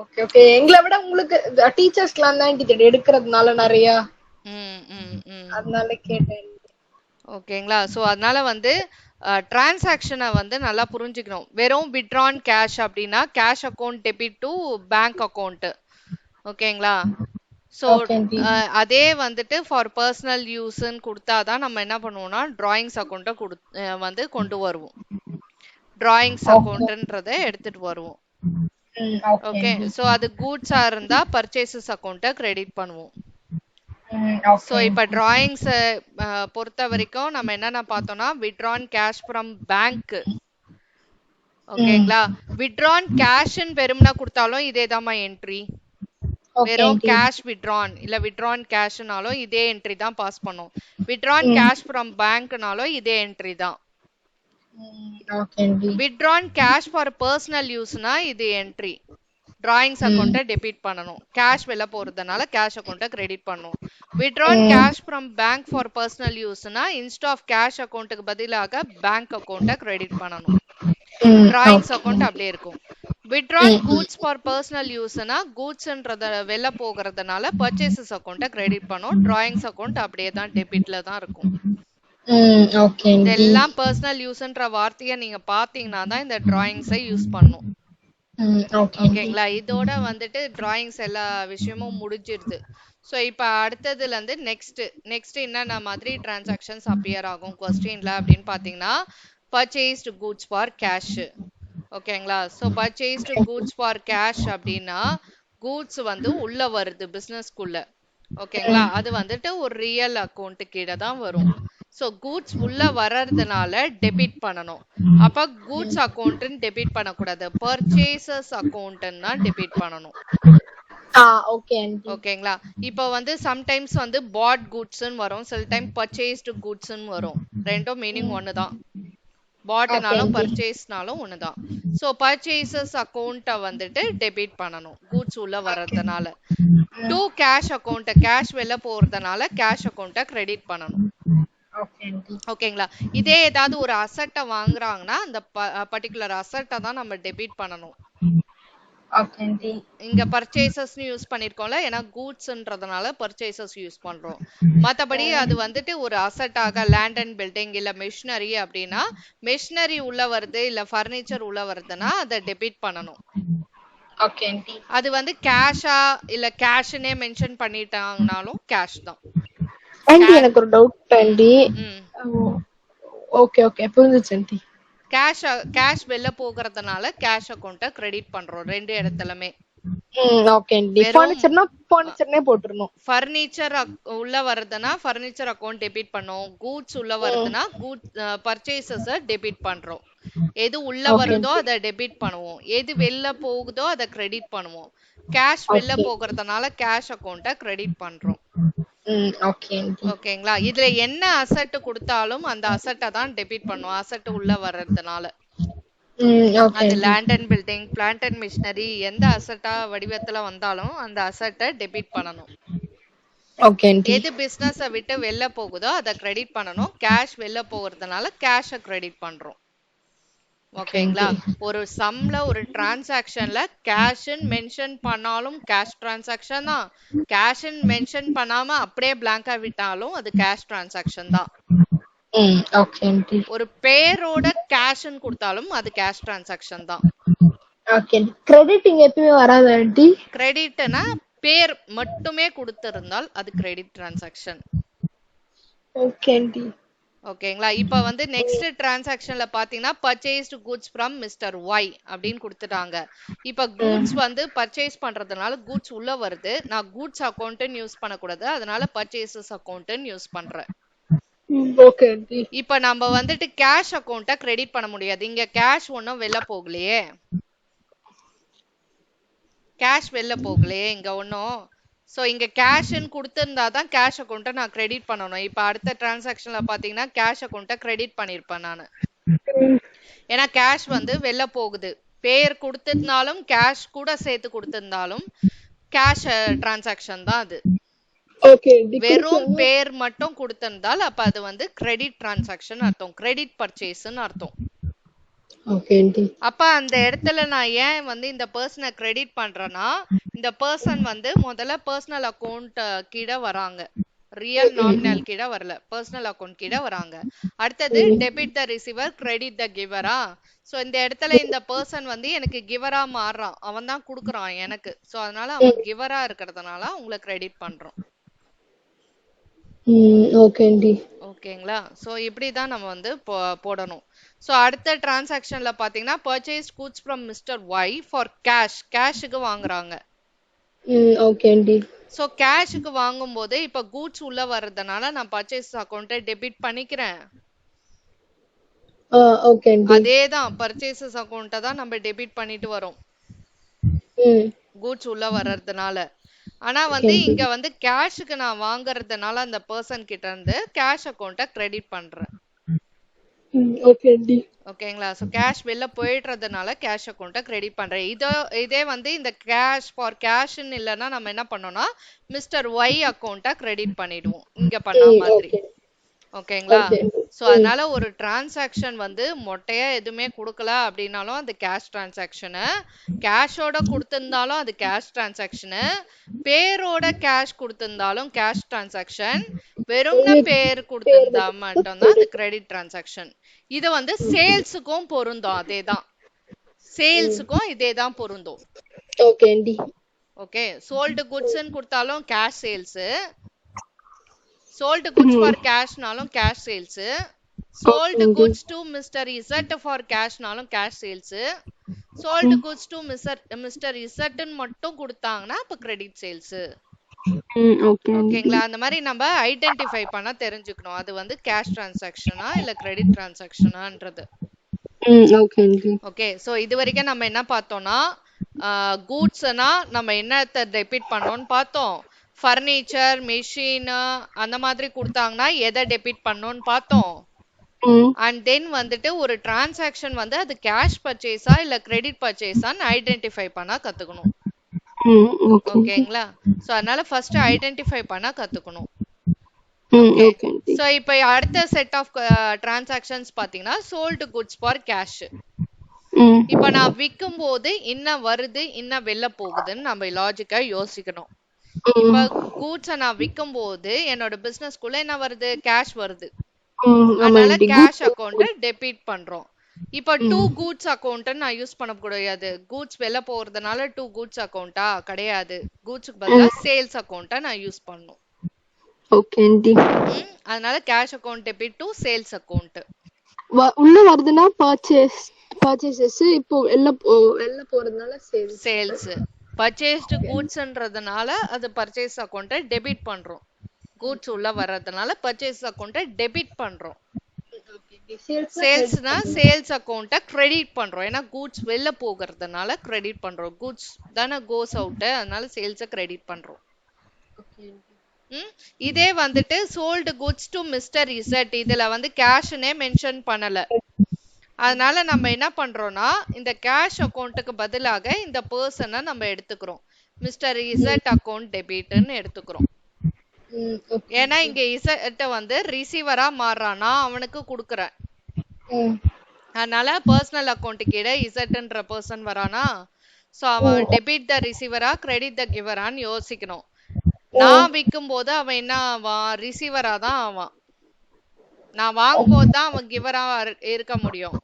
Okay okay. எங்களை விட உங்களுக்கு டீச்சர்ஸ்க்குலாம் தான் இது எடுக்கிறதுனால நிறைய, ம் ம் ம் அதனால கேட்டேன். ஓகேங்களா? ஸோ அதனால வந்து டிரான்சாக்ஷனை வந்து நல்லா புரிஞ்சுக்கணும். வெறும் விட்ரான் கேஷ் அப்படின்னா cash account debit to bank account. ஓகேங்களா? So okay aunty. அதே வந்துட்டு ஃபார் பர்சனல் யூஸ்ன்னு கொடுத்தாதான் நம்ம என்ன பண்ணுவோம்னா டிராயிங்ஸ் அக்கௌண்ட்டை வந்து கொண்டு வருவோம். டிராயிங்ஸ் அக்கௌண்ட்ன்றதை எடுத்துட்டு வருவோம். ஓகே. ஸோ அது கூட்ஸா இருந்தா பர்ச்சேசஸ் அக்கௌண்ட்டை கிரெடிட் பண்ணுவோம். ஸோ இப்போ டிராயிங்ஸை பொறுத்த வரைக்கும் நம்ம என்னென்ன பார்த்தோம்னா விட்ரான் கேஷ் ஃப்ரம் பேங்க். ஓகேங்களா? விட்ரான் கேஷ்ன்னு வெறும்னா கொடுத்தாலும் இதே தான்மா என்ட்ரி. வெறும் கேஷ் விட்ரான் இல்ல விட்ரான் கேஷ்னாலும் இதே என்ட்ரி தான் பாஸ் பண்ணும். விட்ரான் கேஷ் ஃப்ரம் பேங்க்னாலும் இதே என்ட்ரி தான். விட்ரான் கேஷ் ஃபார் பர்சனல் யூஸ்னா இது என்ட்ரி. டிராயிங்ஸ் அக்கௌண்ட்டை டெபிட் பண்ணணும். கேஷ் வெளில போறதுனால கேஷ் அக்கௌண்ட்டை கிரெடிட் பண்ணணும். Withdrawn cash from bank for personal யூஸ்னா இன்ஸ்ட் ஆஃப் கேஷ் அக்கௌண்ட்டுக்கு பதிலாக பேங்க் அக்கௌண்ட்டை கிரெடிட் பண்ணணும். டிராயிங்ஸ் அக்கௌண்ட் அப்படியே இருக்கும். விட்ரான் கூட்ஸ் ஃபார் பர்சனல் யூஸ்னா கூட்ஸ்ன்றத வெளில போகிறதுனால பர்ச்சேசஸ் அக்கௌண்ட்டை கிரெடிட் பண்ணும். டிராயிங்ஸ் அக்கௌண்ட் அப்படியே தான் டெபிட்ல தான் இருக்கும். இதெல்லாம் பர்சனல் யூஸ்ன்ற வார்த்தையை நீங்க பாத்தீங்கன்னா தான் இந்த டிராயிங்ஸை யூஸ் பண்ணும். ஓகேங்களா? இதோட வந்துட்டு டிராயிங்ஸ் எல்லா விஷயமும் முடிஞ்சிருது. ஸோ இப்போ அடுத்ததுல இருந்து நெக்ஸ்ட் என்னென்ன மாதிரி டிரான்சாக்ஷன்ஸ் அப்பியர் ஆகும் கொஸ்டின்ல அப்படின்னு பாத்தீங்கன்னா பர்ச்சேஸ்டு கூட்ஸ் ஃபார் கேஷ். ஓகேங்களா? So purchased goods for cash அப்படின்னா கூட்ஸ் வந்து உள்ள வருது பிசினஸ்க்குள்ள. ஓகேங்களா? அது வந்துட்டு ஒரு ரியல் அக்கௌண்ட் கீழே தான் வரும். ஸோ கூட்ஸ் உள்ள வர்றதுனால டெபிட் பண்ணணும். அப்ப கூட்ஸ் அக்கௌண்ட்னு டெபிட் பண்ணக்கூடாது, பர்ச்சேசஸ் அக்கௌண்ட்னா டெபிட் பண்ணணும். ஓகேங்களா? இப்போ வந்து சம்டைம்ஸ் வந்து பாட் கூட்ஸ்ன்னு வரும், சில டைம் பர்ச்சேஸ்டு கூட்ஸ்ன்னு வரும். ரெண்டும் மீனிங் ஒண்ணுதான். பாட்னாலும் பர்ச்சேஸ்னாலும் ஒண்ணுதான். ஸோ பர்ச்சேசஸ் அக்கௌண்ட்டை வந்துட்டு டெபிட் பண்ணணும் கூட்ஸ் உள்ள வர்றதுனால. டூ கேஷ் அக்கௌண்ட் கேஷ் வெளில போறதுனால கேஷ் அக்கௌண்ட்டை கிரெடிட் பண்ணணும். ஓகேங்களா? இதே ஏதாவது ஒரு அசெட்டை வாங்குறாங்கன்னா அந்த பர்டிகுலர் அசெட்டை தான் நம்ம டெபிட் பண்ணணும். இங்க பர்ச்சேசஸ் யூஸ் பண்ணிருக்கோம்ல, ஏன்னா கூட்ஸ்ன்றதுனால பர்ச்சேசஸ் யூஸ் பண்றோம். மத்தபடி அது வந்துட்டு ஒரு அசெட்டாக லேண்ட் அண்ட் பில்டிங் இல்ல மெஷினரி அப்படின்னா மெஷினரி உள்ள வருது இல்ல ஃபர்னிச்சர் உள்ள வருதுன்னா அதை டெபிட் பண்ணணும். அது வந்து கேஷா இல்ல கேஷ்னே மென்ஷன் பண்ணிட்டாங்கனாலும் கேஷ் தான். ஆண்டி எனக்கு ஒரு டவுட் ஆண்டி. ஓகே ஓகே புரிஞ்சுச்சு ஆண்டி. கேஷ் வெளில போகிறதுனால கேஷ் அக்கௌண்ட்டை கிரெடிட் பண்றோம் ரெண்டு இடத்துலமே. Okay aunty. ஃபர்னிச்சர்னா ஃபர்னிச்சர்னே போட்டுறணும். ஃபர்னிச்சர் உள்ள வருதுன்னா ஃபர்னிச்சர் அக்கௌண்ட் டெபிட் பண்ணோம். கூட்ஸ் உள்ள வருதுன்னா பர்ச்சேசஸ் டெபிட் பண்றோம். எது உள்ள வருதோ அதை டெபிட் பண்ணுவோம், எது வெளில போகுதோ அதை கிரெடிட் பண்ணுவோம். கேஷ் வெளில போகிறதுனால கேஷ் அக்கௌண்ட்டை கிரெடிட் பண்றோம். ஓகேங்களா? இதுல என்ன அசெட் கொடுத்தாலும் அந்த அசெட்டை தான் டெபிட் பண்ணும், அசெட் உள்ள வர்றதுனால. அது land and building plant and machinery எந்த அசெட்டா வடிவத்துல வந்தாலும் அந்த அசெட்டை டெபிட் பண்ணணும். எது பிசினஸ் விட்டு வெளில போகுதோ அதை கிரெடிட் பண்ணணும். கேஷ் வெளில போகிறதுனால கேஷை கிரெடிட் பண்றோம். ஓகேங்களா? ஒரு சம்ல ஒரு டிரான்சாக்ஷன்ல கேஷ்ன்னு மென்ஷன் பண்ணாலும் கேஷ் டிரான்சாக்ஷன் தான், கேஷ்ன்னு மென்ஷன் பண்ணாம அப்படியே பிளாங்கா விட்டாலும் அது கேஷ் டிரான்சாக்ஷன் தான். ஒரு பேரோட கேஷ்ன்னு கொடுத்தாலும் அது கேஷ் டிரான்சாக்ஷன் தான். கிரெடிட் இங்க எப்பவுமே வராது ஆண்டி. கிரெடிட்னா பேர் மட்டுமே கொடுத்திருந்தால் அது கிரெடிட் டிரான்சாக்ஷன். Okay aunty. ஓகேங்களா? இப்ப வந்து நெக்ஸ்ட் டிரான்சாக்ஷன்ல பாத்தீங்கன்னா purchased goods from mister Y அப்படின்னு கொடுத்துட்டாங்க. இப்ப கூட்ஸ் வந்து பர்ச்சேஸ் பண்றதுனால கூட்ஸ் உள்ள வருது. நான் கூட்ஸ் அக்கௌண்ட்னு யூஸ் பண்ணக்கூடாது, அதனால பர்ச்சேசஸ் அக்கௌண்ட்னு யூஸ் பண்றேன். Okay aunty. இப்ப நம்ம வந்துட்டு கேஷ் அக்கௌண்ட்டை கிரெடிட் பண்ண முடியாது. இங்க கேஷ் ஒன்றும் வெளில போகலையே, கேஷ் வெளில போகலையே இங்க ஒன்றும். ஸோ இங்க கேஷ்ன்னு கொடுத்துருந்தா தான் கேஷ் அக்கௌண்ட்டை நான் கிரெடிட் பண்ணணும். இப்போ அடுத்த டிரான்சாக்ஷன்ல பாத்தீங்கன்னா கேஷ் அக்கௌண்ட்டை கிரெடிட் பண்ணிருப்பேன் நான். ஏன்னா கேஷ் வந்து வெளில போகுது. பேர் கொடுத்திருந்தாலும் கேஷ் கூட சேர்த்து கொடுத்திருந்தாலும் கேஷ் டிரான்சாக்ஷன் தான் அது. ஓகே. வெறும் பேர் மட்டும் கொடுத்திருந்தால் அப்ப அது வந்து கிரெடிட் டிரான்சாக்ஷன் அர்த்தம், கிரெடிட் பர்ச்சேஸ்ன்னு அர்த்தம். Okay aunty. அப்ப அந்த இடத்துல நான் ஏன் வந்து இந்த பர்சனை கிரெடிட் பண்றேன்னா, இந்த பர்சன் வந்து முதல்ல பர்சனல் அக்கௌண்ட் கீழே வராங்க, ரியல் நாமினல் கீழே வரல, பர்சனல் அக்கௌண்ட் கீழே வராங்க. அடுத்தது debit the receiver credit the கிவரா. சோ இந்த இடத்துல இந்த பர்சன் வந்து எனக்கு கிவரா மாறுறான், அவன் தான் கொடுக்குறான் எனக்கு. சோ அதனால அவன் கிவரா இருக்கிறதுனால உங்களை கிரெடிட் பண்றோம். Okay aunty. ஓகேங்களா? சோ இப்படி தான் நம்ம வந்து போடணும். சோ அடுத்த டிரான்சாக்ஷன்ல பாத்தீங்கன்னா purchase goods from mister Y for cash, கேஷுக்கு வாங்குறாங்க. Okay aunty. சோ கேஷுக்கு வாங்கும்போது இப்ப கூட்ஸ் உள்ள வர்றதுனால நான் பர்ச்சேஸ் அக்கௌண்ட்டை டெபிட் பண்ணிக்கிறேன். Okay aunty. அதேதான் பர்ச்சேசஸ் அக்கௌண்ட்டை தான் நம்ம டெபிட் பண்ணிட்டு வரோம் கூட்ஸ் உள்ள வர்றதுனால. ஆனா வந்து இங்க வந்து கேஷுக்கு நான் வாங்குறதுனால அந்த பர்சன் கிட்ட இருந்து கேஷ் அக்கௌண்ட்டை கிரெடிட் பண்றேன். Okay aunty. ஓகேங்களா? சோ கேஷ் வெளில போயிடுறதுனால கேஷ் அக்கௌண்ட்டை கிரெடிட் பண்றேன். இதே வந்து இந்த கேஷ் ஃபார் கேஷ்ன்னு இல்லைன்னா நம்ம என்ன பண்ணோம்னா மிஸ்டர் ஒய் அக்கௌண்ட்டை கிரெடிட் பண்ணிடுவோம் இங்க பண்ண மாதிரி. ஓகேங்களா? சோ அதனால ஒரு டிரான்சாக்ஷன் வந்து மொட்டையா எதுவுமே கொடுக்கல அப்படின்னாலும் அது கேஷ் டிரான்சாக்ஷனு, கேஷோட கொடுத்திருந்தாலும் அது கேஷ் டிரான்சாக்ஷனு, பேரோட கேஷ் கொடுத்திருந்தாலும் கேஷ் டிரான்சாக்ஷன், வெறும்னா பேர் கொடுத்திருந்தா மட்டும்தான் அது கிரெடிட் டிரான்சாக்ஷன். இது வந்து சேல்ஸுக்கும் பொருந்தும், அதேதான் சேல்ஸுக்கும் இதேதான் பொருந்தும். Okay aunty. ஓகே. சோல்டு குட்ஸ்ன்னு கொடுத்தாலும் cash sales, sold goods for cash நாலும் cash sales, sold goods to Mr. Z for cash நாலும் cash sales, sold goods to Mr. Z மட்டும் கொடுத்தாங்கன்னா அப்ப credit sales. ஓகேங்களா? அந்த மாதிரி நம்ம ஐடென்டிஃபை பண்ண தெரிஞ்சுக்கணும், அது வந்து கேஷ் டிரான்சாக்ஷனா இல்ல கிரெடிட் டிரான்சாக்ஷனான்றது. ஓகே. சோ இது வரைக்கும் நம்ம என்ன பார்த்தோம்னா கூட்ஸ்னா நம்ம என்னத்தை டெபிட் பண்ணோம்னு பார்த்தோம். ஃபர்னிச்சர், மெஷின் அந்த மாதிரி கொடுத்தாங்கன்னா எதை டெபிட் பண்ணோம்னு பார்த்தோம். அண்ட் தென் வந்துட்டு ஒரு டிரான்சாக்ஷன் வந்து அது கேஷ் பர்ச்சேஸா இல்ல கிரெடிட் பர்ச்சேஸான்னு ஐடென்டிஃபை பண்ண கத்துக்கணும். ஓகேங்களா? சோ அதனால ஃபர்ஸ்ட் ஐடென்டிஃபை பண்ண கத்துக்கணும். சோ இப்போ அடுத்த செட் ஆஃப் டிரான்சாக்ஷன்ஸ் பாத்தீங்கன்னா சோல்டு குட்ஸ் ஃபார் கேஷ். இப்ப நான் விற்கும் போது என்ன வருது என்ன வெளில போகுதுன்னு நம்ம லாஜிக்கா யோசிக்கணும். இப்ப கூட்ஸ் நான் விற்கும் போது என்னோட பிசினஸ்க்குள்ள என்ன வருது, கேஷ் வருது, அதனால கேஷ் அக்கௌண்ட் டெபிட் பண்றோம். இப்ப டூ கூட்ஸ் அக்கௌண்ட் நான் யூஸ் பண்ண கூடாது, கூட்ஸ் வெளில போறதுனால டூ கூட்ஸ் அக்கௌண்டா கிடையாது, கூட்ஸ்க்கு பதிலா சேல்ஸ் அக்கௌண்ட்டை நான் யூஸ் பண்ணணும். Okay aunty. அதனால cash account debit to sales account. உள்ள வருதுன்னா பர்ச்சேசஸ், இப்போ வெளில போறதுனால சேல்ஸ். பர்ச்சேஸ்டு கூட்ஸ்ன்றதுனால அது பர்ச்சேஸ் அக்கௌண்ட்டை டெபிட் பண்றோம், கூட்ஸ் உள்ள வர்றதுனால பர்ச்சேஸ் அக்கௌண்ட்டை டெபிட் பண்றோம். சேல்ஸ்னா சேல்ஸ் அக்கௌண்ட்டை கிரெடிட் பண்றோம், ஏன்னா கூட்ஸ் வெளில போகிறதுனால கிரெடிட் பண்றோம், கூட்ஸ் தானே கோஸ் அவுட், அதனால சேல்ஸை கிரெடிட் பண்றோம். இதே வந்துட்டு sold goods to mister Z, இதுல வந்து கேஷ்னே மென்ஷன் பண்ணல, அதனால நம்ம என்ன பண்றோம்னா இந்த கேஷ் அக்கௌண்ட்டுக்கு பதிலாக இந்த பர்சனை நம்ம எடுத்துக்கிறோம், மிஸ்டர் இசட் அக்கௌண்ட் டெபிட்னு எடுத்துக்கிறோம். ஏன்னா இங்க இசட் வந்து ரிசீவரா மாறுறானா அவனுக்கு கொடுக்குறேன், அதனால பர்சனல் அக்கௌண்ட் கீழே இசட்ன்ற பர்சன் வரானா, சோ அவன் டெபிட் த ரிசீவரா கிரெடிட் த கிவரான்னு யோசிக்கணும். நான் விற்கும் போது அவன் என்ன ஆவான், ரிசீவரா தான் ஆவான், நான் வாங்கும் போது தான் அவன் கிவரா இருக்க முடியும்.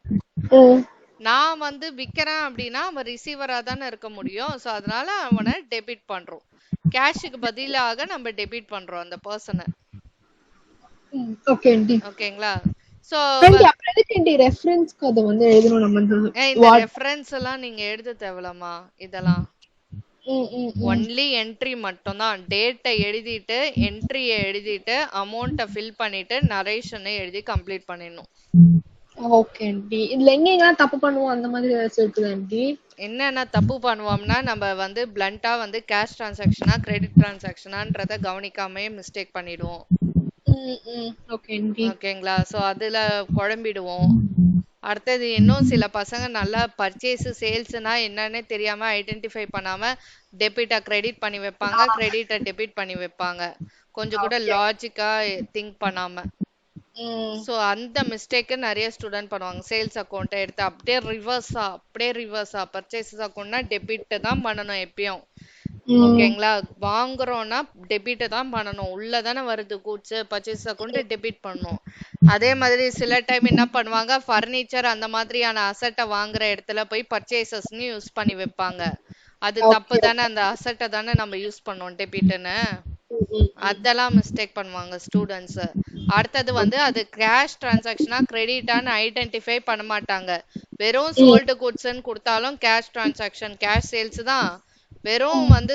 நான் வந்து விக்கிறேன் அப்படின்னா அவன் ரிசீவரா தானே இருக்க முடியும், சோ அதனால அவனை டெபிட் பண்றோம், கேஷுக்கு பதிலாக நம்ம டெபிட் பண்றோம் அந்த பர்சனை. ஓகேங்களா? ஸோ ஆண்டி அப்புறம் எதுக்கு ஆண்டி ரெஃபரன்ஸ்க்கு அதை வந்து எழுதணும் நம்ம இந்த வாட் ரெஃபரன்ஸ் எல்லாம் நீங்க எழுத தேவலாமா? இதெல்லாம் ஒன்லி என்ட்ரி மட்டும் தான். டேட்டை எழுதிட்டு என்ட்ரியை எழுதிட்டு அமௌண்ட்டை ஃபில் பண்ணிட்டு நரேஷனை எழுதி கம்ப்ளீட் பண்ணிடணும். Okay aunty. இதுல எங்கெங்கெல்லாம் தப்பு பண்ணுவோம் அந்த மாதிரி ஏதாச்சும் இருக்குதா ஆண்டி? என்னென்ன தப்பு பண்ணுவோம்னா நம்ம வந்து பிளண்டா வந்து கேஷ் டிரான்சாக்ஷனா கிரெடிட் டிரான்சாக்ஷனான்றத கவனிக்காமயே மிஸ்டேக் பண்ணிடுவோம். Okay aunty. ஓகேங்களா? ஸோ அதுல குழம்பிடுவோம். அடுத்தது இன்னும் சில பசங்க நல்லா பர்ச்சேஸ் சேல்ஸ்னா என்னன்னே தெரியாம ஐடென்டிஃபை பண்ணாம டெபிட்டா கிரெடிட் பண்ணி வைப்பாங்க, கிரெடிட்டை டெபிட் பண்ணி வைப்பாங்க, கொஞ்சம் கூட லாஜிக்கா திங்க் பண்ணாம. ஸோ அந்த மிஸ்டேக்கு நிறைய ஸ்டூடெண்ட் பண்ணுவாங்க. சேல்ஸ் அக்கௌண்ட்டை எடுத்து அப்படியே ரிவர்ஸா பர்ச்சேசஸ் அக்கௌண்ட்னா டெபிட் தான் பண்ணணும் எப்பயும். ஓகேங்களா? வாங்குறோம்னா டெபிட் தான் பண்ணணும். உள்ளதானே வருது கூட்ஸ், பர்ச்சேஸ் அக்கௌண்ட் டெபிட் பண்ணணும். அதே மாதிரி சில டைம் என்ன பண்ணுவாங்க, ஃபர்னிச்சர் அந்த மாதிரியான அசட்டை வாங்குற இடத்துல போய் பர்ச்சேசஸ்ன்னு யூஸ் பண்ணி வைப்பாங்க. அது தப்பு தானே, அந்த அசட்டை தானே நம்ம யூஸ் பண்ணோம் டெபிட்னு. அதெல்லாம் மிஸ்டேக் பண்ணுவாங்க ஸ்டூடெண்ட்ஸ். அடுத்தது வந்து அது கேஷ் டிரான்சாக்ஷனா கிரெடிட்டான்னு ஐடென்டிஃபை பண்ண மாட்டாங்க. வெறும் சோல்டு குட்ஸ்ன்னு கொடுத்தாலும் கேஷ் டிரான்சாக்ஷன் கேஷ் சேல்ஸ் தான். வெறும் வந்து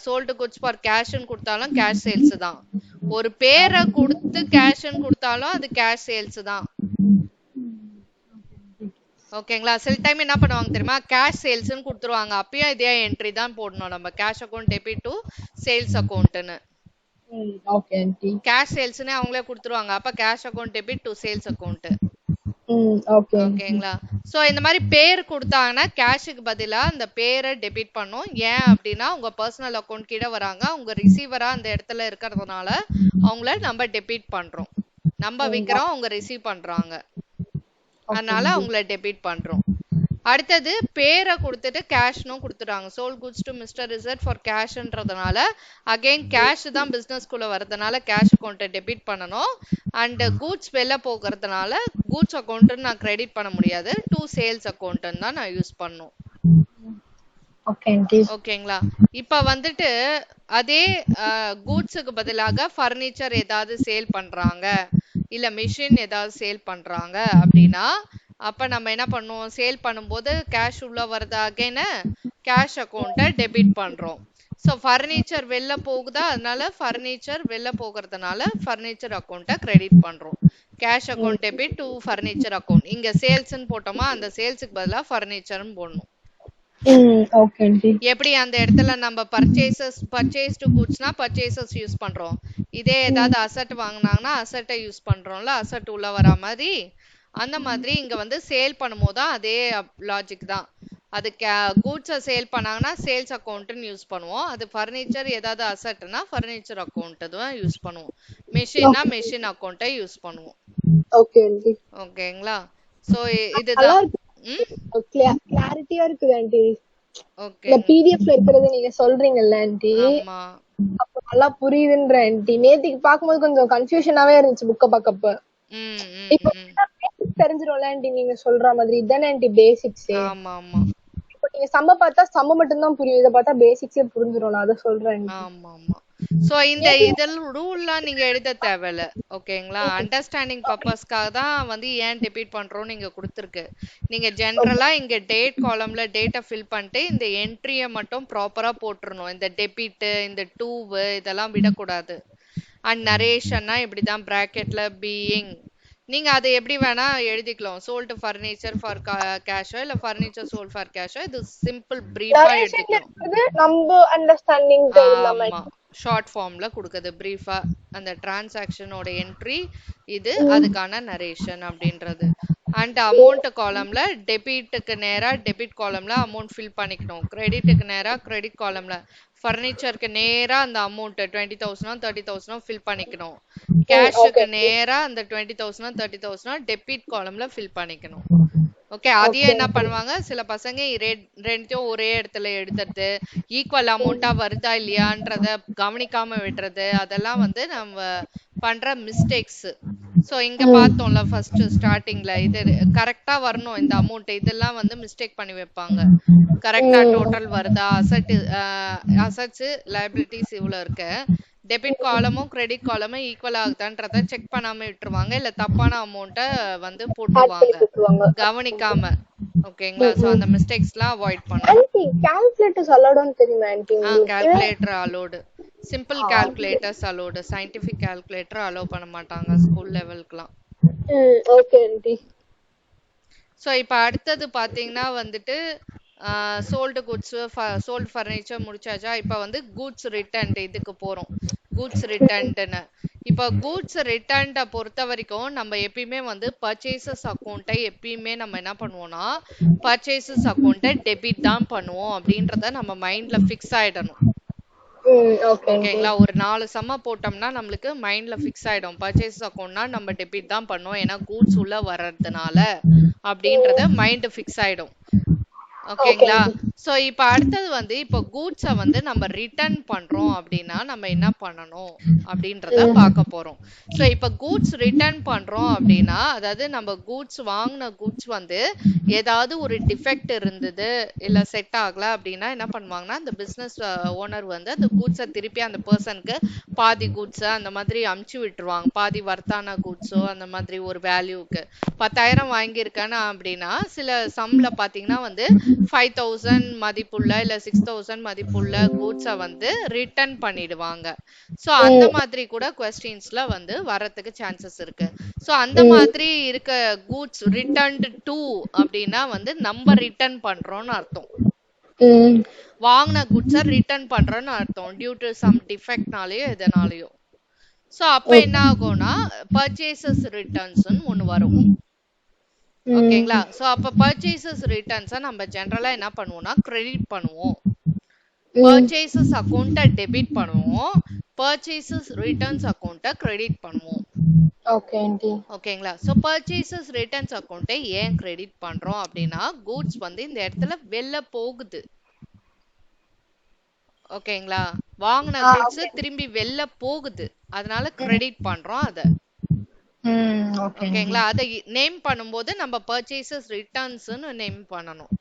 சோல்டு குட்ஸ் ஃபார் கேஷ்ன்னு கொடுத்தாலும் கேஷ் சேல்ஸ் தான். ஒரு பேரை கொடுத்து கேஷ்ன்னு கொடுத்தாலும் அது கேஷ் சேல்ஸ் தான். ஓகேங்களா? சில டைம் என்ன பண்ணுவாங்க தெரியுமா, கேஷ் சேல்ஸ்ன்னு கொடுத்துருவாங்க. அப்பயும் இதே என்ட்ரி தான் போடணும் நம்ம, cash account debit to sales அக்கௌண்ட்னு. Okay aunty. கேஷ் சேல்ஸ்னே அவங்களே கொடுத்துருவாங்க. அப்ப cash account debit to sales account. ஓகேங்களா? சோ இந்த மாதிரி பேர் கொடுத்தாங்கன்னா கேஷுக்கு பதிலா அந்த பேரை டெபிட் பண்ணும். ஏன் அப்படின்னா உங்க பர்சனல் அக்கௌண்ட் கீழே வராங்க, உங்க ரிசீவரா அந்த இடத்துல இருக்கிறதுனால அவங்கள நம்ம டெபிட் பண்றோம். நம்ம விக்கிறோம், அவங்க ரிசீவ் பண்றாங்க, அதனால அவங்கள டெபிட் பண்றோம். அடுத்தது பேரை கொடுத்துட்டு கேஷ்னும் கொடுத்துட்டாங்க. Sold goods to mister Richard for கேஷ்ன்றதுனால அகைன் கேஷ் தான் பிஸ்னஸ்குள்ள வரதுனால கேஷ் அக்கௌண்ட்டை டெபிட் பண்ணணும். அண்ட் கூட்ஸ் வெளில போகிறதுனால கூட்ஸ் அக்கௌண்ட்டுன்னு நான் கிரெடிட் பண்ண முடியாது, டு சேல்ஸ் அக்கௌண்ட்டுன்னு தான் நான் யூஸ் பண்ணும். ஓகேங்களா? இப்ப வந்துட்டு அதே கூட்ஸுக்கு பதிலாக ஃபர்னிச்சர் ஏதாவது சேல் பண்றாங்க, இல்ல மிஷின் ஏதாவது சேல் பண்றாங்க அப்படின்னா அப்ப நம்ம என்ன பண்ணுவோம், சேல் பண்ணும்போது கேஷ் உள்ள வரதாகன்னு கேஷ் அக்கௌண்ட்டை டெபிட் பண்றோம். ஸோ ஃபர்னிச்சர் வெளில போகுதா, அதனால ஃபர்னிச்சர் வெளில போகிறதுனால ஃபர்னிச்சர் அக்கௌண்ட்டை கிரெடிட் பண்றோம். Cash account debit to furniture account. இங்க சேல்ஸ்ன்னு போட்டோமா, அந்த சேல்ஸுக்கு பதிலாக ஃபர்னிச்சர்னு போடணும். எப்படி அந்த இடத்துல நம்ம பர்ச்சேஸ் டு குட்ஸ்னா பர்ச்சேசஸ் யூஸ் பண்றோம். இதே ஏதாவது அசட் வாங்கினாங்கன்னா அசட்டை யூஸ் பண்றோம்ல, அசட் உள்ள வர மாதிரி. அந்த மாதிரி இங்க வந்து சேல் பண்ணும்போது தான் அதே லாஜிக் தான். அது கூட்ஸை சேல் பண்ணாங்கன்னா சேல்ஸ் அக்கௌண்ட்னு யூஸ் பண்ணுவோம். அது ஃபர்னிச்சர் ஏதாவது அசட்னா ஃபர்னிச்சர் அக்கௌண்ட் தான் யூஸ் பண்ணுவோம். மெஷின்னா மெஷின் அக்கௌண்ட்டை யூஸ் பண்ணுவோம். ஓகேங்களா? சோ இதுதான் கிளாரிட்டியா இருக்குது ஆண்டி. ஓகே, இந்த பிடிஎஃப்ல இருக்குறது நீங்க சொல்றீங்கல்ல ஆண்டி, ஆமா அப்ப நல்லா புரியுதுன்ற ஆண்டி. நேத்திக்கு பாக்கும்போது கொஞ்சம் கன்ஃபியூஷனாவே இருந்துச்சு புக்க பாக்கப்ப. இப்போ தெரிஞ்சிரும்ல ஆண்டி நீங்க சொல்ற மாதிரி. இதானே ஆண்டி பேசிக்ஸ்? ஆமா ஆமா. இப்போ நீங்க சம்ம பார்த்தா சம்ம மட்டும் தான் புரியும், இத பார்த்தா பேசிக்ஸே புரிஞ்சிரும். நான் அத சொல்றேன். ஆமா ஆமா. சோ இந்த இதெல் ரூல்லாம் நீங்க எழுத தேவையில்ல. ஓகேங்களா? அண்டர்ஸ்டாண்டிங் பர்பஸ்க்காக தான் வந்து ஏன் டெபிட் பண்றோம் நீங்க கொடுத்துருக்கு. நீங்க ஜெனரலா இங்க டேட் காலம்ல டேட்டா ஃபில் பண்ணிட்டு இந்த என்ட்ரியை மட்டும் ப்ராப்பரா போட்டுறணும். இந்த டெபிட், இந்த டூவு இதெல்லாம் விடக்கூடாது. அண்ட் நரேஷன்னா இப்படிதான் பிராக்கெட்ல பீயிங், நீங்க அதை எப்படி வேணா எழுதிக்கலாம். சோல்டு ஃபர்னிச்சர் ஃபார் கேஷோ இல்ல ஃபர்னிச்சர் சோல்ட் ஃபார் கேஷோ, இது சிம்பிள் பிரீஃபா எழுதிக்கலாம். நம்ம அண்டர்ஸ்டாண்டிங் ஷார்ட் ஃபார்ம்ல கொடுக்குது பிரீஃபா. அந்த டிரான்சாக்ஷனோட என்ட்ரி இது, அதுக்கான நரேஷன் அப்படின்றது. அண்ட் அமௌண்ட் காலம்ல டெபிட்டுக்கு நேரா டெபிட் காலம்ல அமௌண்ட் ஃபில் பண்ணிக்கணும். கிரெடிட்டுக்கு நேரா கிரெடிட் காலம்ல ஃபர்னிச்சருக்கு நேரா அந்த அமௌண்ட் 20,000 30,000 ஃபில் பண்ணிக்கணும். கேஷுக்கு நேரா அந்த 20,000 30,000 டெபிட் காலம்ல ஃபில் பண்ணிக்கணும். ஓகே, அதையும் என்ன பண்ணுவாங்க சில பசங்க ரெண்டையும் ஒரே இடத்துல எடுத்துறது, ஈக்குவல் அமௌண்டா வருதா இல்லையான்றத கவனிக்காம விடுறது, அதெல்லாம் வந்து நம்ம பண்ற மிஸ்டேக்ஸ். சோ இங்க பார்த்தோம்ல ஃபர்ஸ்ட் ஸ்டார்டிங்ல இது கரெக்டா வரணும் இந்த அமௌண்ட், இதெல்லாம் வந்து மிஸ்டேக் பண்ணி வைப்பாங்க. கரெக்டா டோட்டல் வருதா, அசட்ஸ் லைபிலிட்டிஸ் இவ்வளவு இருக்கு, டெபிட் காலமும் கிரெடிட் காலமும் ஈக்குவல் ஆகுதான்றத செக் பண்ணாம விட்டுருவாங்க, இல்ல தப்பான அமௌண்ட்டை வந்து ஆட் பண்ணி போட்டுருவாங்க கொடுத்துருவாங்க. கவனிக்காம. ஓகேங்களா? ஸோ அந்த மிஸ்டேக்ஸ்லாம் அவாய்ட் பண்ணணும். ஆன்ட்டி கால்குலேட்டர்ஸ் அலோடுன்னு தெரியுமா ஆன்ட்டி உங்களுக்கு? Calculator allowed, simple calculators allowed, scientific calculator allow பண்ண மாட்டாங்க ஸ்கூல் லெவலுக்குலாம். Okay aunty. ஸோ இப்போ அடுத்தது பார்த்தீங்கன்னா வந்துட்டு சோல்டு குட்ஸு, சோல்டு ஃபர்னிச்சர் முடிச்சாச்சா? இப்போ வந்து கூட்ஸ் ரிட்டர்ன் இதுக்கு போகிறோம். கூட்ஸ் ரிட்டர்ன்ட்டுன்னு இப்போ கூட்ஸ் ரிட்டர்ன்டை பொறுத்த வரைக்கும் நம்ம எப்பயுமே வந்து பர்ச்சேசஸ் அக்கௌண்ட்டை எப்பயுமே நம்ம என்ன பண்ணுவோம்னா பர்ச்சேசஸ் அக்கௌண்ட்டை டெபிட் தான் பண்ணுவோம் அப்படின்றத நம்ம மைண்ட்ல ஃபிக்ஸ் ஆயிடணும். ஓகேங்களா? ஒரு 4 சம்ம போட்டோம்னா நம்மளுக்கு மைண்ட்ல ஃபிக்ஸ் ஆயிடும், பர்ச்சேஸ் அக்கௌண்ட்னா நம்ம டெபிட் தான் பண்ணுவோம் ஏன்னா கூட்ஸ் உள்ள வர்றதுனால அப்படின்றத மைண்ட் ஃபிக்ஸ் ஆயிடும். ஓகேங்களா? சோ இப்ப அடுத்தது வந்து இப்ப கூட்ஸை வந்து நம்ம ரிட்டர்ன் பண்றோம் அப்படின்னா நம்ம என்ன பண்ணணும் அப்படின்றத பார்க்க போறோம். சோ இப்ப கூட்ஸ் ரிட்டர்ன் பண்றோம் அப்படின்னா அதாவது நம்ம கூட்ஸ் வாங்கின கூட்ஸ் வந்து ஏதாவது ஒரு டிஃபெக்ட் இருந்தது இல்ல செட் ஆகல அப்படின்னா என்ன பண்ணுவாங்கன்னா அந்த பிசினஸ் ஓனர் வந்து அந்த கூட்ஸை திருப்பி அந்த பர்சனுக்கு பாதி கூட்ஸை அந்த மாதிரி அமுச்சு விட்டுருவாங்க, பாதி வர்த்தான கூட்ஸோ அந்த மாதிரி ஒரு வேல்யூக்கு 10,000 வாங்கியிருக்கேன்னா அப்படின்னா சில சம்ல பாத்தீங்கன்னா வந்து 5,000 மதிப்புள்ள இல்ல 6,000 மதிப்புள்ள கூட்ஸை வந்து ரிட்டர்ன் பண்ணிடுவாங்க. சோ அந்த மாதிரி கூட கொஸ்டின்ஸ்ல வந்து வரதுக்கு சான்சஸ் இருக்கு. சோ அந்த மாதிரி இருக்க கூட்ஸ் ரிட்டர்ன்டு டு அப்படின்னா வந்து நம்ம ரிட்டர்ன் பண்றோம்னு அர்த்தம். வாங்கின கூட்ஸை ரிட்டர்ன் பண்றோம்னு அர்த்தம் டியூ டு சம் டிஃபெக்ட்னாலயோ எதனாலயோ. சோ அப்ப என்ன ஆகும்னா பர்ச்சேசஸ் ரிட்டர்ன்ஸ்னு ஒண்ணு வரும். ஓகேங்களா? சோ அப்ப பர்ச்சேசஸ் ரிட்டர்ன்ஸை நம்ம ஜெனரலா என்ன பண்ணுவோம்னா கிரெடிட் பண்ணுவோம், பர்ச்சேசஸ் அக்கௌண்ட்டை டெபிட் பண்ணுவோம், பர்ச்சேசஸ் ரிட்டர்ன்ஸ் அக்கௌண்ட்டை கிரெடிட் பண்ணுவோம். ஓகேங்களா? சோ பர்ச்சேசஸ் ரிட்டர்ன்ஸ் அக்கௌண்ட்டை ஏன் கிரெடிட் பண்றோம் அப்படின்னா கூட்ஸ் வந்து இந்த இடத்துல வெளில போகுது. ஓகேங்களா? வாங்கின கூட்ஸ் திரும்பி வெளில போகுது, அதனால கிரெடிட் பண்றோம் அத. ஓகேங்களா? அதை நேம் பண்ணும்போது நம்ம பர்ச்சேசஸ் ரிட்டர்ன்ஸ்னு நேம் பண்ணணும்.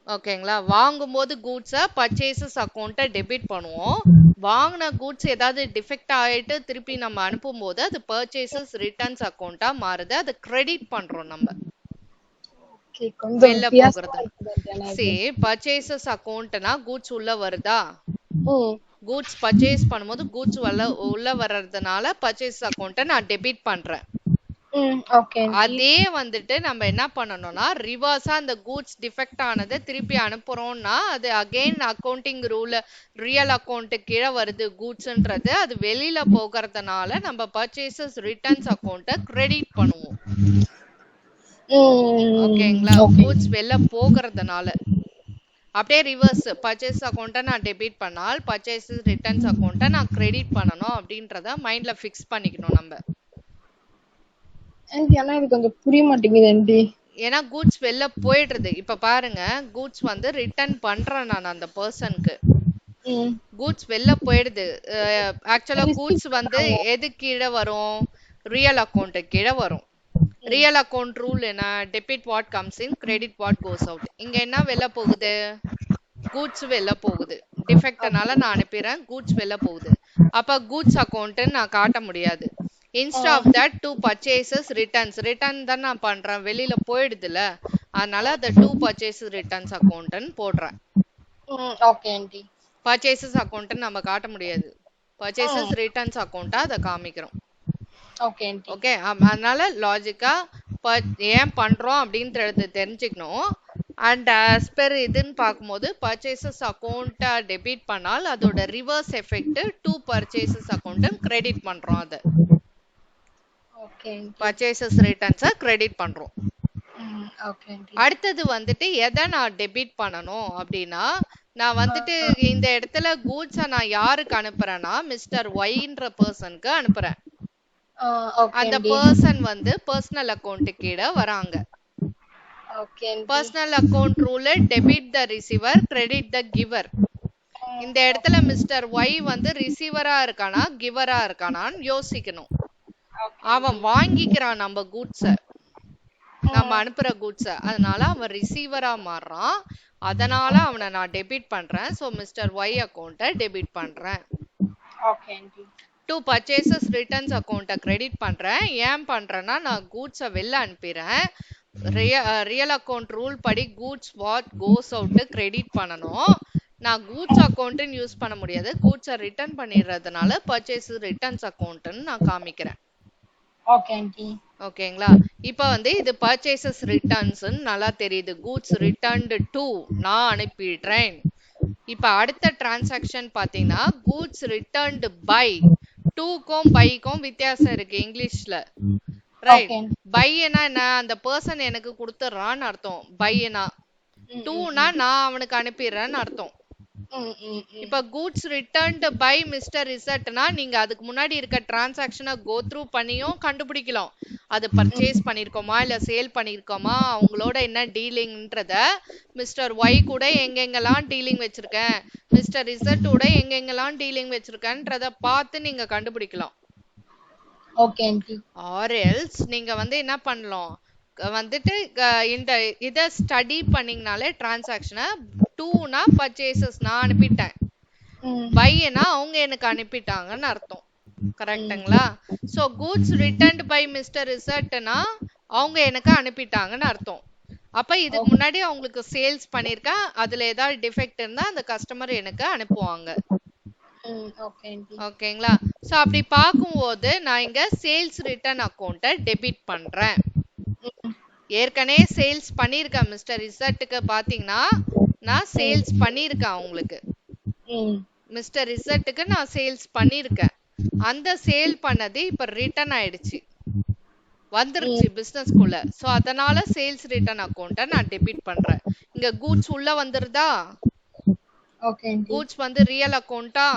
ஓகேங்களா? வாங்கும்போது கூட்ஸை பர்ச்சேசஸ் அக்கௌண்ட்டை டெபிட் பண்ணுவோம், வாங்கின கூட்ஸ் ஏதாவது டிஃபெக்ட் ஆயிட்டு திருப்பி நம்ம அனுப்பும் போது அது பர்ச்சேசஸ் ரிட்டர்ன்ஸ் அக்கௌண்ட்டா மாறுது, அதை கிரெடிட் பண்றோம் நம்ம வெளில போகிறது. சரி, பர்ச்சேசஸ் அக்கௌண்ட்னா கூட்ஸ் உள்ள வருதா, கூட்ஸ் பர்ச்சேஸ் பண்ணும்போது கூட்ஸ் உள்ள வர்றதுனால பர்ச்சேஸ் அக்கௌண்ட்டை நான் டெபிட் பண்றேன். அதே வந்துட்டு நம்ம என்ன பண்ணணும்னா ரிவர்ஸா அந்த கூட்ஸ் டிஃபெக்ட் ஆனதை திருப்பி அனுப்புறோம்னா அது again accounting rule real account கீழே வருது கூட்ஸ்ன்றது, அது வெளியில போகிறதுனால நம்ம பர்ச்சேசஸ் ரிட்டர்ன்ஸ் அக்கௌண்ட்டை கிரெடிட் பண்ணுவோம். ஓகேங்களா? கூட்ஸ் வெளில போகிறதுனால. அப்படியே ரிவர்ஸ் பர்ச்சேஸ் அக்கௌண்ட்டை நான் டெபிட் பண்ணால் பர்ச்சேசஸ் ரிட்டர்ன்ஸ் அக்கௌண்ட்டை நான் கிரெடிட் பண்ணணும் அப்படின்றத மைண்ட்ல ஃபிக்ஸ் பண்ணிக்கணும் நம்ம. இது கொஞ்சம் புரிய மாட்டேங்குது. ஏன்னா கூட்ஸ் வெளில போயிடுறது. இப்ப பாருங்க, கூட்ஸ் வந்து ரிட்டர்ன் பண்றேன் நான் அந்த பர்சனுக்கு, கூட்ஸ் வெளில போயிடுது. ஆக்சுவலா கூட்ஸ் வந்து எது கீழே வரும், ரியல் அக்கௌண்ட் கீழே வரும். ரியல் அக்கௌண்ட் ரூல் என்ன, debit what comes in, credit what goes out. இங்க என்ன வெளில போகுது, கூட்ஸ் வெளில போகுது, டிஃபெக்ட்னால நான் அனுப்பிடுறேன், கூட்ஸ் வெளில போகுது. அப்ப கூட்ஸ் அக்கௌண்ட் நான் காட்ட முடியாது. Instead of that to purchases returns, return தான் நான் பண்றேன், வெளியில போயிடுதுல, அதனால அந்த டு பர்ச்சேசஸ் ரிட்டர்ன்ஸ் அக்கௌண்ட்னு போடுறேன். பர்ச்சேசஸ் அக்கௌண்ட் நம்ம காட்ட முடியாது, பர்ச்சேசஸ் ரிட்டர்ன்ஸ் அக்கௌண்ட்டா அதை காமிக்கிறோம். ஓகே, அதனால லாஜிக்கா ஏன் பண்றோம் அப்படின்றது தெரிஞ்சுக்கணும். அண்ட் ஆஸ் பெர் இதுன்னு பார்க்கும்போது பர்ச்சேசஸ் அக்கௌண்ட்டை டெபிட் பண்ணால் அதோட reverse effect to purchases account credit பண்றோம், அதை பர்ச்சேசஸ் ரிட்டர்ன்ஸை கிரெடிட் பண்றோம். அடுத்தது வந்துட்டு எதை நான் டெபிட் பண்ணணும் அப்படின்னா நான் வந்துட்டு இந்த இடத்துல கூட்ஸை நான் யாருக்கு அனுப்புறேன்னா மிஸ்டர் ஒய்ன்ற பர்சனுக்கு அனுப்புறேன். அந்த பர்சன் வந்து பர்சனல் அக்கௌண்ட் கீழே வராங்க. Personal account rule debit the receiver, credit the giver. இந்த இடத்துல மிஸ்டர் ஒய் வந்து ரிசீவரா இருக்கானா கிவரா இருக்கானான்னு யோசிக்கணும். அவன் வாங்கிக்கிறான் நம்ம கூட்ஸ, நம்ம அனுப்புற கூட்ஸ, அதனால அவன் ரிசீவரா மாறுறான், அதனால அவனை நான் டெபிட் பண்றேன். சோ மிஸ்டர் ஒய் அக்கௌண்ட்டை டெபிட் பண்றேன். Okay aunty. To purchases returns அக்கௌண்ட்டை கிரெடிட் பண்றேன். ஏன் பண்றேன்னா நான் கூட்ஸை வெளில அனுப்பிடுறேன். ரியல் அக்கௌண்ட் ரூல் படி goods what goes out credit பண்ணணும். நான் கூட்ஸ் அக்கௌண்ட்னு யூஸ் பண்ண முடியாது. கூட்ஸை ரிட்டர்ன் பண்ணிடுறதுனால பர்ச்சேஸ் ரிட்டர்ன்ஸ் அக்கௌண்ட்னு நான் காமிக்கிறேன். Okay aunty. ஓகேங்களா? இப்போ வந்து இது பர்ச்சேசஸ் ரிட்டர்ன்ஸ் நல்லா தெரியுது. கூட்ஸ் ரிட்டர்ன்டு டு நான் அனுப்பிடுறேன். இப்ப அடுத்த டிரான்சாக்ஷன் பாத்தீங்கன்னா கூட்ஸ் ரிட்டர்ன்டு பை. டூக்கும் பைக்கும் வித்தியாசம் இருக்கு இங்கிலீஷ்ல. ரைட். பைனா என்ன? அந்த பர்சன் எனக்கு கொடுத்துறான்னு அர்த்தம். பைனா. டூனா நான் அவனுக்கு அனுப்பிடுறேன்னு அர்த்தம். இப்ப கூட்ஸ் ரிட்டர்ன்டு பை மிஸ்டர் இசட்னா நீங்க அதுக்கு முன்னாடி இருக்க டிரான்சாக்ஷனை கோ த்ரூ பண்ணியும் கண்டுபிடிக்கலாம். அது பர்ச்சேஸ் பண்ணிருக்கோமா இல்ல சேல் பண்ணிருக்கோமா, அவங்களோட என்ன டீலிங்ன்றத மிஸ்டர் ஒய் கூட எங்கெங்கெல்லாம் டீலிங் வச்சிருக்கேன், மிஸ்டர் இசட்டோட எங்கெங்கெல்லாம் டீலிங் வச்சிருக்கேன்றத பார்த்து நீங்க கண்டுபிடிக்கலாம். Okay aunty. ஆர் எல்ஸ் நீங்க வந்து என்ன பண்ணலாம், வந்துட்டு இந்த இத ஸ்டடி பண்ணீங்கனாலே டிரான்சாக்ஷனை டூனா பர்ச்சேசஸ் நான் அனுப்பிட்டேன், பைனா அவங்க எனக்கு அனுப்பிட்டாங்கன்னு அர்த்தம். கரெக்ட்டுங்களா? So goods returned by mister இசட்னா அவங்க எனக்கு அனுப்பிட்டாங்கன்னு அர்த்தம். அப்ப இதுக்கு முன்னாடி அவங்களுக்கு சேல்ஸ் பண்ணிருக்கேன், அதுல ஏதாவது டிஃபெக்ட் இருந்தா அந்த கஸ்டமர் எனக்கு அனுப்புவாங்க. ஓகேங்களா? சோ அப்படி பார்க்கும்போது நான் இங்க சேல்ஸ் ரிட்டர்ன் அக்கௌண்ட்டை டெபிட் பண்றேன். ஏற்கனவே சேல்ஸ் பண்ணிருக்கேன் மிஸ்டர் இசட்டுக்கு. பாத்தீங்கன்னா நான் சேல்ஸ் பண்ணிருக்கேன் அவங்களுக்கு. மிஸ்டர் இசட்டுக்கு நான் சேல்ஸ் பண்ணிருக்கேன். அந்த சேல் பண்ணது இப்ப ரிட்டர்ன் ஆயிடுச்சு, வந்துருச்சு பிசினஸ்க்குள்ள. சோ அதனால சேல்ஸ் ரிட்டர்ன் அக்கௌண்ட்டை நான் டெபிட் பண்றேன். இங்க கூட்ஸ் உள்ள வந்துருதா? கூட்ஸ் வந்து ரியல் அக்கௌண்டா?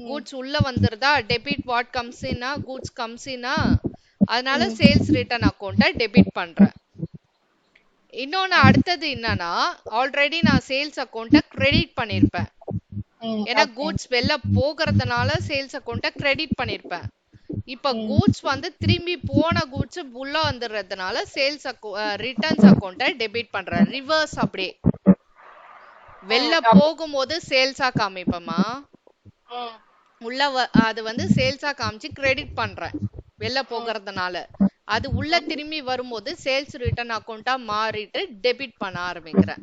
கூட்ஸ் உள்ள வந்துருதா? டெபிட் வாட் கம்ஸ் இன்னா கூட்ஸ் கம்ஸ் இன்னா, அதனால சேல்ஸ் ரிட்டர்ன் அக்கௌண்ட்டை டெபிட் பண்றேன். இன்னொன்னு அடுத்தது என்னன்னா, ஆல்ரெடி நான் சேல்ஸ் அக்கௌண்ட்டை கிரெடிட் பண்ணிருப்பேன். ஏன்னா கூட்ஸ் வெளில போகிறதுனால சேல்ஸ் அக்கௌண்ட்டை கிரெடிட் பண்ணிருப்பேன். இப்ப கூட்ஸ் வந்து திரும்பி போன கூட்ஸ் உள்ள வந்துடுறதுனால சேல்ஸ் ரிட்டர்ன்ஸ் அக்கௌண்ட்டை டெபிட் பண்றேன். ரிவர்ஸ் அப்படியே வெளில போகும்போது சேல்ஸா காமிப்பமா, உள்ள அது வந்து சேல்ஸா காமிச்சு கிரெடிட் பண்றேன் வெளில போகிறதுனால. அது உள்ள திரும்பி வரும்போது சேல்ஸ் ரிட்டர்ன் அக்கௌண்டா மாறிட்டு டெபிட் பண்ண ஆரம்பிக்கிறேன்.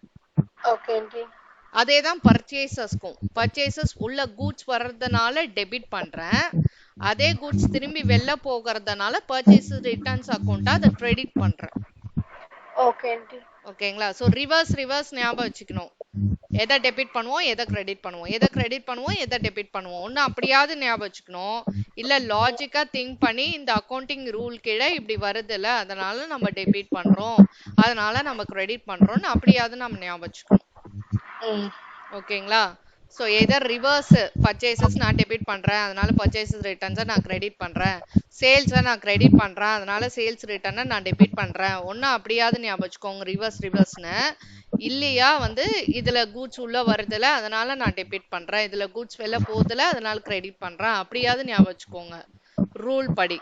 அதேதான் பர்ச்சேசஸ்க்கும். பர்ச்சேசஸ் உள்ள கூட்ஸ் வர்றதுனால டெபிட் பண்றேன், அதே கூட்ஸ் திரும்பி வெளில போகிறதுனால பர்ச்சேஸ் ரிட்டர்ன்ஸ் அக்கௌண்டா அதை கிரெடிட் பண்றேன். ஓகேங்களா? சோ ரிவர்ஸ் ஞாபகம் வச்சுக்கணும். எதை டெபிட் பண்ணுவோம், எதை கிரெடிட் பண்ணுவோம், எதை கிரெடிட் பண்ணுவோம், எதை டெபிட் பண்ணுவோம். ஒன்னு அப்படியாவது ஞாபகம் வச்சுக்கணும். இல்ல லாஜிக்கா திங்க் பண்ணி இந்த அக்கௌண்டிங் ரூல் கீழே இப்படி வருதுல்ல, அதனால நம்ம டெபிட் பண்றோம், அதனால நம்ம கிரெடிட் பண்றோம்னு அப்படியாவது நம்ம ஞாபகம் வச்சுக்கணும். ஓகேங்களா? சோ எதர் ரிவர்ஸ் பர்ச்சேசஸ் நான் டெபிட் பண்றேன், அதனால பர்ச்சேசஸ் ரிட்டர்ன்ஸை நான் கிரெடிட் பண்றேன், சேல்ஸை நான் கிரெடிட் பண்றேன், அதனால சேல்ஸ் ரிட்டர்னை நான் டெபிட் பண்றேன். ஒன்னு அப்படியாவது ஞாபகம் வச்சுக்கோங்க ரிவர்ஸ்னு. இல்லையா வந்து இதுல கூட்ஸ் உள்ள வருதுல அதனால நான் டெபிட் பண்றேன், இதுல கூட்ஸ் வெளில போகுதுல அதனால கிரெடிட் பண்றேன், அப்படியாவது ஞாபகம் வச்சுக்கோங்க ரூல் படி.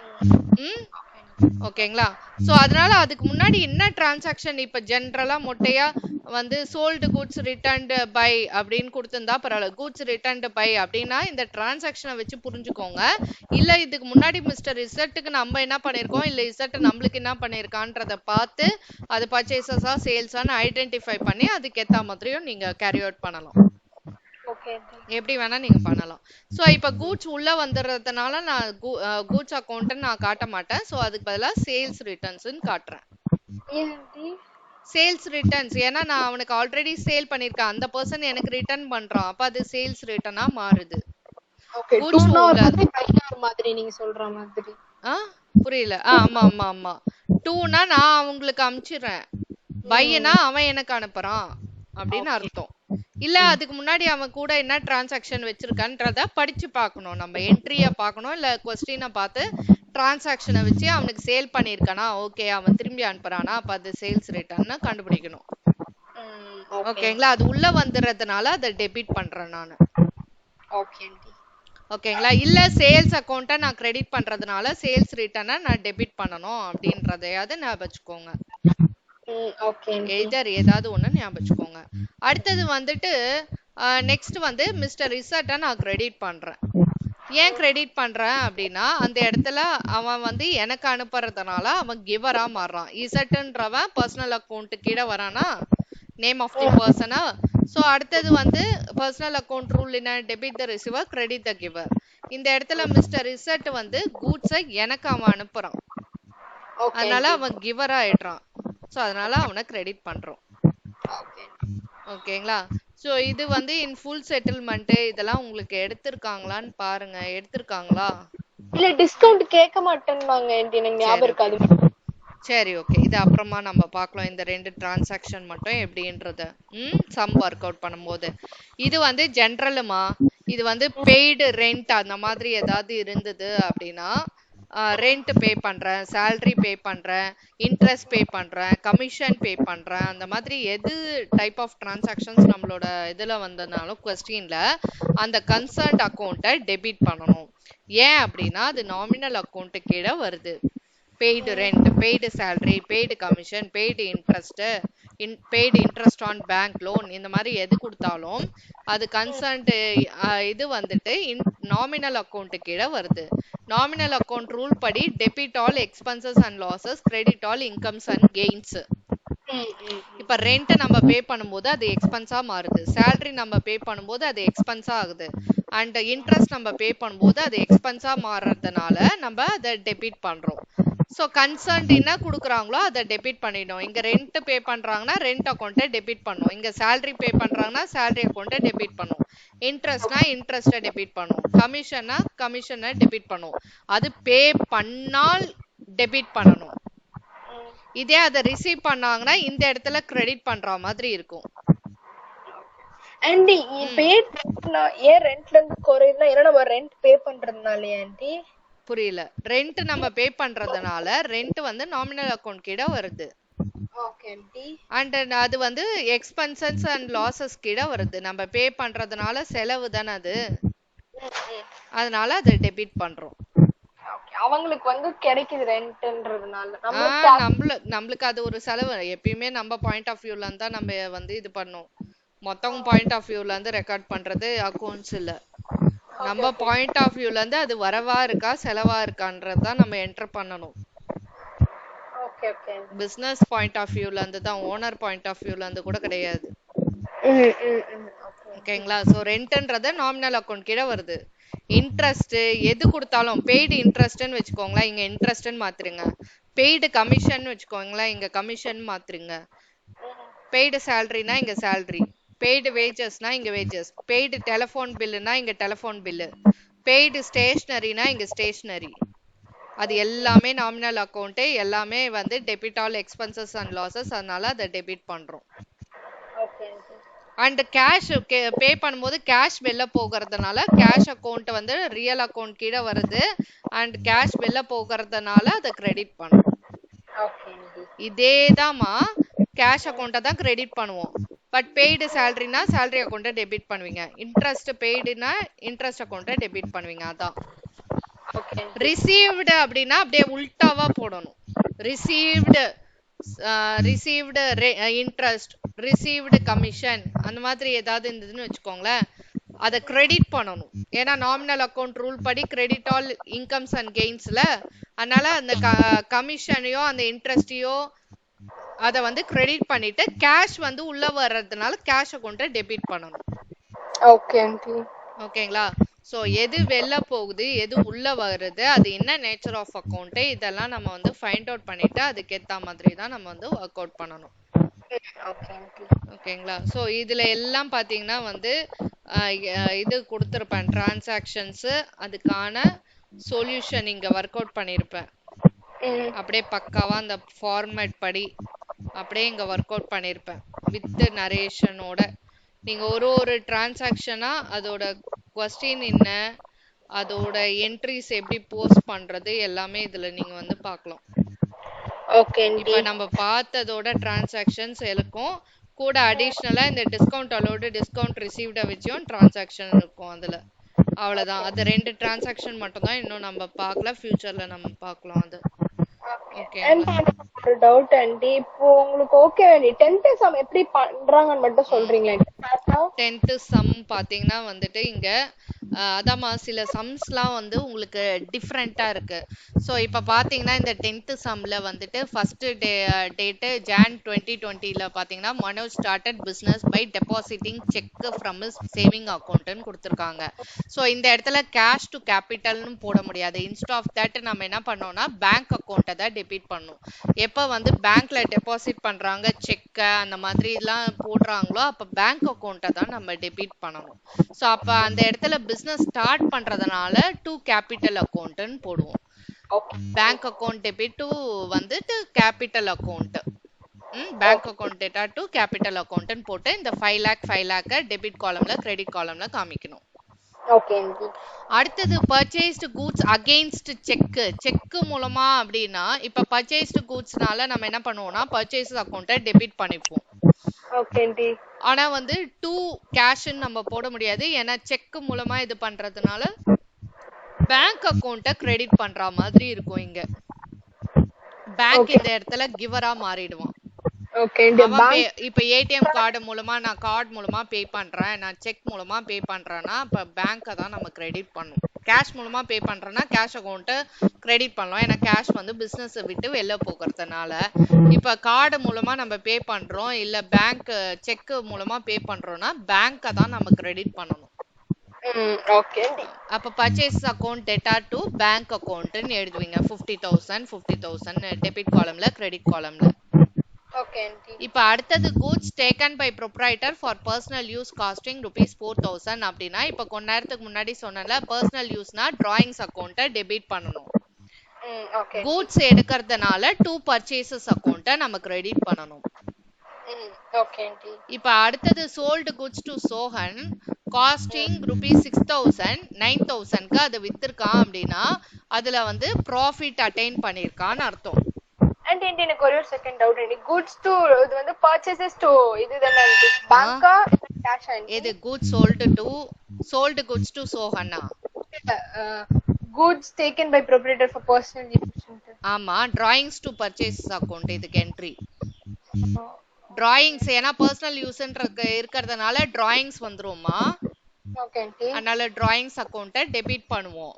ஓகேங்களா? சோ அதனால அதுக்கு முன்னாடி என்ன டிரான்சாக்ஷன் இப்ப ஜெனரலா மொட்டையா வந்து சோல்டு கூட்ஸ் ரிட்டர்ன்டு பை அப்படின்னு கொடுத்திருந்தா பரவாயில்ல. கூட்ஸ் ரிட்டர்ன்டு பை அப்படின்னா இந்த டிரான்சாக்ஷனை வச்சு புரிஞ்சுக்கோங்க. இல்ல இதுக்கு முன்னாடி மிஸ்டர் இசட்டுக்கு நம்ம என்ன பண்ணிருக்கோம், இல்ல இசட் நம்மளுக்கு என்ன பண்ணிருக்கான்றத பார்த்து அது பர்ச்சேசஸா சேல்ஸான்னு ஐடென்டிஃபை பண்ணி அதுக்கு ஏத்த மாதிரியும் நீங்க கேரி அவுட் பண்ணலாம். எப்படி வேணா நீங்க பண்ணலாம். சோ இப்ப கூட்ஸ் உள்ள வந்துறதுனால நான் கூட்ஸ் அக்கௌண்ட் நான் காட்ட மாட்டேன். சோ அதுக்கு பதிலா சேல்ஸ் ரிட்டர்ன்ஸ் காட்டுறேன். சேல்ஸ் ரிட்டர்ன்ஸ் ஏன்னா நான் அவனுக்கு ஆல்ரெடி சேல் பண்ணிருக்கேன், அந்த பர்சன் எனக்கு ரிட்டர்ன் பண்றான், அப்ப அது சேல்ஸ் ரிட்டர்னா மாறுது. புரியல? ஆமா டூனா நான் அவங்களுக்கு அனுப்பிச்சிடுறேன், பையனா அவன் எனக்கு அனுப்புறான் அப்படின்னு அர்த்தம். இல்ல அதுக்கு முன்னாடி அவன் கூட என்ன டிரான்சாக்ஷன் வச்சிருக்கான்றத படிச்சு பார்க்கணும், நம்ம என்ட்ரிய பார்க்கணும், இல்ல கொஸ்டினை பார்த்து டிரான்சாக்ஷனை வச்சு அவனுக்கு சேல் பண்ணிருக்கானா, ஓகே அவன் திரும்பி அனுப்புறானா, அப்ப அது சேல்ஸ் ரிட்டர்ன்னு கண்டுபிடிக்கணும். ஓகேங்களா? அது உள்ள வந்துறதுனால அதை டெபிட் பண்றேன் நானு. ஓகேங்களா? இல்ல சேல்ஸ் அக்கௌண்ட்டை நான் கிரெடிட் பண்றதுனால சேல்ஸ் ரிட்டர்னை நான் டெபிட் பண்ணணும் அப்படின்றதையாவது ஞாபகம் வச்சுக்கோங்க. ஏதாவது ஒண்ணு ஞாபகம் வச்சுக்கோங்க. அடுத்தது வந்துட்டு நெக்ஸ்ட் வந்து மிஸ்டர் இசட்டை நான் கிரெடிட் பண்றேன். ஏன் கிரெடிட் பண்றேன் அப்படின்னா அந்த இடத்துல அவன் வந்து எனக்கு அனுப்புறதுனால அவன் கிவரா மாறுறான். இசட்ன்றவன் பர்சனல் அக்கௌண்ட் கீழே வரானா, நேம் ஆஃப் தி பர்சனா. ஸோ அடுத்தது வந்து பர்சனல் அக்கௌண்ட் ரூல் என்ன, debit the receiver credit the giver. இந்த இடத்துல மிஸ்டர் இசட் வந்து கூட்ஸை எனக்கு அவன் அனுப்புறான், அதனால அவன் கிவரா ஆயிடுறான். ஸோ அதனால அவனை கிரெடிட் பண்றோம். ஓகேங்களா. ஸோ இது வந்து இன் ஃபுல் செட்டில்மெண்ட் இதெல்லாம் உங்களுக்கு எடுத்திருக்காங்களான்னு பாருங்க. எடுத்திருக்காங்களா? இல்ல டிஸ்கவுண்ட் கேட்க மாட்டேன்னாங்க, எனக்கு ஞாபகம் இருக்காது. சரி ஓகே, இது அப்புறமா நம்ம பார்க்கலாம். இந்த 2 டிரான்சாக்ஷன் மட்டும் எப்படின்றத சம் ஒர்க் அவுட் பண்ணும்போது. இது வந்து ஜென்ரலுமா, இது வந்து பெய்டு ரெண்ட் அந்த மாதிரி ஏதாவது இருந்தது அப்படின்னா ரெண்ட் பே பண்றேன், சேலரி பே பண்றேன், இன்ட்ரெஸ்ட் பே பண்றேன், கமிஷன் பே பண்றேன், அந்த மாதிரி எது டைப் ஆஃப் டிரான்சாக்ஷன்ஸ் நம்மளோட இதுல வந்ததுனாலும் கொஸ்டின்ல அந்த கன்சர்ன்ட் அக்கௌண்ட்டை டெபிட் பண்ணணும். ஏன் அப்படின்னா அது நாமினல் அக்கௌண்ட் கீழே வருது. Paid rent, paid salary, paid commission, paid interest, paid interest on bank loan, இந்த மாதிரி எது கொடுத்தாலும் அது கன்சர்ன்ட் இது வந்துட்டு நாமினல் அக்கௌண்ட் கீழே வருது. நாமினல் அக்கௌண்ட் ரூல் படி debit all expenses and losses, credit all incomes and gains. இப்ப ரெண்ட் நம்ம பே பண்ணும்போது அது எக்ஸ்பென்ஸா மாறுது, சேலரி நம்ம பே பண்ணும்போது அது எக்ஸ்பென்ஸா ஆகுது, அண்ட் இன்ட்ரெஸ்ட் நம்ம பே பண்ணும்போது அது எக்ஸ்பென்ஸா மாறுறதுனால நம்ம அதை டெபிட் பண்றோம். ஸோ கன்சர்ன்ட் என்ன கொடுக்குறாங்களோ அதை டெபிட் பண்ணிடும். இங்க ரெண்ட் பே பண்றாங்கன்னா ரெண்ட் அக்கௌண்ட்டை டெபிட் பண்ணும், இங்க சேலரி பே பண்றாங்கன்னா சேலரி அக்கௌண்ட்டை டெபிட் பண்ணும், இன்ட்ரெஸ்ட்னா இன்ட்ரெஸ்ட்டை டெபிட் பண்ணும், கமிஷன்னா கமிஷனை டெபிட் பண்ணும். அது பே பண்ணால் டெபிட் பண்ணணும். இதே அதை ரிசீவ் பண்ணாங்கன்னா இந்த இடத்துல கிரெடிட் பண்ற மாதிரி இருக்கும். ஆண்டி ஏன் ரெண்ட்ல இருந்து குறையுதுன்னா ஏன்னா நம்ம ரெண்ட் பே பண்றதுனாலயா ஆண்டி? புரியல. ரெண்ட் நம்ம பே பண்றதுனால ரெண்ட் வந்து நாமினல் அக்கௌண்ட் கீழ வருது. Okay aunty. அண்ட் அது வந்து எக்ஸ்பென்சஸ் அண்ட் லாசஸ் கீழ வருது. நம்ம பே பண்றதுனால செலவு தானே அது, அதனால அதை டெபிட் பண்றோம். அவங்களுக்கு வந்து கிடைக்குது ரெண்ட்ன்றதுனால நம்மளுக்கு அது ஒரு செலவு. எப்பயுமே நம்ம பாயிண்ட் ஆஃப் வியூல இருந்தா நம்ம வந்து இது பண்ணோம். மொத்தம் பாயிண்ட் ஆஃப் வியூல இருந்து ரெக்கார்ட் பண்றது அக்கௌண்ட்ஸ் இல்ல. நம்ம பாயிண்ட் ஆஃப் வியூல இருந்து அது வரவா இருக்கா செலவா இருக்கான்றத நம்ம என்டர் பண்ணணும். பிசினஸ் பாயிண்ட் ஆஃப் வியூல இருந்து தான், ஓனர் பாயிண்ட் ஆஃப் வியூல இருந்து கூட கிடையாது. ஓகேங்களா. சோ ரெண்ட்ன்றது நாமினல் அக்கௌண்ட் கீழ வருது. இன்ட்ரெஸ்ட் எது கொடுத்தாலும் பெய்டு இன்ட்ரெஸ்ட்னு வச்சுக்கோங்களேன், இங்க இன்ட்ரெஸ்ட்னு மாத்துருங்க. பெய்டு கமிஷன் வச்சுக்கோங்களேன், இங்க கமிஷன் மாத்துருங்க. பெய்டு சேலரினா இங்க சேலரி, பெய்டு வேஜஸ்னா இங்க வேஜஸ், பெய்டு டெலிஃபோன் பில்லுனா இங்க டெலிஃபோன் பில்லு, பெய்டு ஸ்டேஷனரினா இங்க ஸ்டேஷனரி. அது எல்லாமே நாமினல் அக்கௌண்ட், எல்லாமே வந்து debit all expenses and losses, அதனால அதை டெபிட் பண்றோம். அண்ட் கேஷ் பே பண்ணும்போது கேஷ் வெளில போகிறதுனால கேஷ் அக்கௌண்ட் வந்து ரியல் அக்கௌண்ட் கீழே வருது, அண்ட் கேஷ் வெளில போகிறதுனால அதை கிரெடிட் பண்ணும். இதேதாம்மா, கேஷ் அக்கௌண்ட்டை தான் கிரெடிட் பண்ணுவோம். பட் பெய்டு சேலரினா சேலரி அக்கௌண்ட்டை டெபிட் பண்ணுவீங்க, இன்ட்ரெஸ்ட் பெய்டுனா இன்ட்ரெஸ்ட் அக்கௌண்ட்டை டெபிட் பண்ணுவீங்க. அதான். ரிசீவ்டு அப்படின்னா அப்படியே உல்டாவா போடணும். ரிசீவ்டு இன்ட்ரெஸ்ட், ரிசீவ்டு கமிஷன், அந்த மாதிரி ஏதாவது இருந்ததுன்னு வச்சுக்கோங்களேன், அதை கிரெடிட் பண்ணணும். ஏன்னா நாமினல் அக்கௌண்ட் ரூல் படி கிரெடிட் ஆல் இன்கம்ஸ் அண்ட் கெயின்ஸ்ல, அதனால அந்த கமிஷனையோ அந்த இன்ட்ரெஸ்டையோ அதை வந்து கிரெடிட் பண்ணிட்டு கேஷ் வந்து உள்ள வர்றதுனால கேஷ் அக்கௌண்ட்டை டெபிட் பண்ணணும். ஓகேங்களா. ஸோ எது வெளில போகுது எது உள்ள வருது, அது என்ன நேச்சர் ஆஃப் அக்கௌண்ட், இதெல்லாம் நம்ம வந்து ஃபைண்ட் அவுட் பண்ணிட்டு அதுக்கேற்ற மாதிரி தான் நம்ம வந்து ஒர்க் அவுட் பண்ணணும். ஓகேங்களா. ஸோ இதுல எல்லாம் பாத்தீங்கன்னா வந்து இது கொடுத்துருப்பேன் டிரான்சாக்ஷன்ஸ், அதுக்கான சொல்யூஷன் இங்க ஒர்க் அவுட் பண்ணிருப்பேன். அப்படியே பக்காவா அந்த ஃபார்மேட் படி அப்படியே இங்க ஒர்க் அவுட் பண்ணிருப்பேன் வித் நரேஷனோட. நீங்க ஒரு டிரான்சாக்ஷனா அதோட கொஸ்டின் என்ன, அதோட என்ட்ரிஸ் எப்படி போஸ்ட் பண்றது எல்லாமே இதுல நீங்க வந்து பார்க்கலாம். இப்ப நம்ம பார்த்ததோட டிரான்சாக்ஷன்ஸ் இருக்கும் கூட அடிஷனலா இந்த டிஸ்கவுண்ட் அலோடு டிஸ்கவுண்ட் ரிசீவ்ட வச்சும் டிரான்சாக்ஷன் இருக்கும் அதுல. அவ்வளவுதான். அது 2 டிரான்சாக்ஷன் மட்டும் தான் இன்னும் நம்ம பார்க்கல, ஃபியூச்சர்ல நம்ம பார்க்கலாம் அது. ஓகே. ஒரு டவுட் ஆண்டி. இப்போ உங்களுக்கு ஓகே வேண்டி 10th சம் எப்படி பண்றாங்கன்னு மட்டும் சொல்றீங்களா? 10th சம் பாத்தீங்கன்னா வந்துட்டு இங்க அதாம்மா சில சம்ஸ்லாம் வந்து உங்களுக்கு டிஃப்ரெண்டா இருக்கு. ஸோ இப்போ பாத்தீங்கன்னா இந்த 10th சம்ல வந்துட்டு ஃபர்ஸ்ட் டேட்டு ஜான் 2020ல பாத்தீங்கன்னா Manoj started business by depositing cheque from his saving அக்கௌண்ட்னு கொடுத்துருக்காங்க. ஸோ இந்த இடத்துல கேஷ் டு கேபிட்டல்னு போட முடியாது. இன்ஸ்ட் ஆஃப் தட் நம்ம என்ன பண்ணோம்னா பேங்க் அக்கௌண்ட்டை தான் டெபிட் பண்ணும். எப்போ வந்து பேங்க்ல டெபாசிட் பண்றாங்க செக்கை அந்த மாதிரி எல்லாம் போடுறாங்களோ அப்ப பேங்க் அக்கௌண்ட்டை தான் நம்ம டெபிட் பண்ணணும். ஸோ அப்ப அந்த இடத்துல பிசினஸ் ஸ்டார்ட் பண்றதுனால டு கேபிட்டல் அக்கௌண்ட்னு போடுவோம். பேங்க் அக்கௌண்ட் டெபிட் டு வந்துட்டு capital account. Bank account debtor to capital அக்கௌண்ட்னு போட்டு இந்த 5 lakh டெபிட் காலம்ல கிரெடிட் காலம்ல காமிக்கணும். அடுத்தது பர்ச்சேஸ்டு கூட்ஸ் அகைன்ஸ்ட் செக் மூலமா அப்படின்னா இப்ப பர்ச்சேஸ்டு கூட்ஸ்னால நம்ம என்ன பண்ணுவோம்னா பர்ச்சேஸ் அக்கௌண்ட்டை டெபிட் பண்ணிப்போம். ஆனா வந்து டு கேஷ்ன்னு நம்ம போட முடியாது. ஏன்னா செக் மூலமா இது பண்றதுனால பேங்க் அக்கௌண்ட்டை கிரெடிட் பண்ற மாதிரி இருக்கும். இங்க பேங்க் இந்த இடத்துல கிவரா மாறிடுவான். இப்ப ஏடிஎம் கார்டு மூலமா நான் கார்டு மூலமா பே பண்றேன், நான் செக் மூலமா பே பண்றேன்னா அப்ப பேங்கை தான் நம்ம கிரெடிட் பண்ணும். கேஷ் மூலமா பே பண்றேன்னா கேஷ் அக்கௌண்ட்டை கிரெடிட் பண்ணலாம். ஏன்னா கேஷ் வந்து பிசினஸ் விட்டு வெளில போகிறதுனால. இப்ப கார்டு மூலமா நம்ம பே பண்றோம் இல்ல பேங்க் செக் மூலமா பே பண்றோம்னா பேங்கை தான் நம்ம கிரெடிட் பண்ணணும். அப்ப purchase account debtor to bank அக்கௌண்ட்னு எழுதுவீங்க. 50,000 டெபிட் காலம்ல கிரெடிட் காலம்ல. இப்ப அடுத்தது goods taken by proprietor for personal use costing ₹4,000 அப்படின்னா இப்ப கொஞ்ச நேரத்துக்கு முன்னாடி சொன்னல personal useனா drawings account டெபிட் பண்ணணும். goods எடுக்கிறதுனால to purchases account நம்ம கிரெடிட் பண்ணணும். இப்ப அடுத்தது sold goods to Sohan costing ₹6,000 9,000க்கு அது வித்திருக்கான் அப்படின்னா அதுல வந்து profit attain பண்ணிருக்கான்னு அர்த்தம். எனக்கு ஒரு second doubt aunty. goods to இது வந்து purchases to இதுதானே பேங்கா கேஷ் ஆண்டி? இது goods sold goods to Sohanna. goods taken by proprietor for personal use. ஆமா drawings to purchase account இதுக்கு என்ட்ரி. drawings ஏனா personal use இருக்கிறதுனால drawings வந்துருமா. Okay aunty. அதனால drawings account டெபிட் பண்ணுவோம்.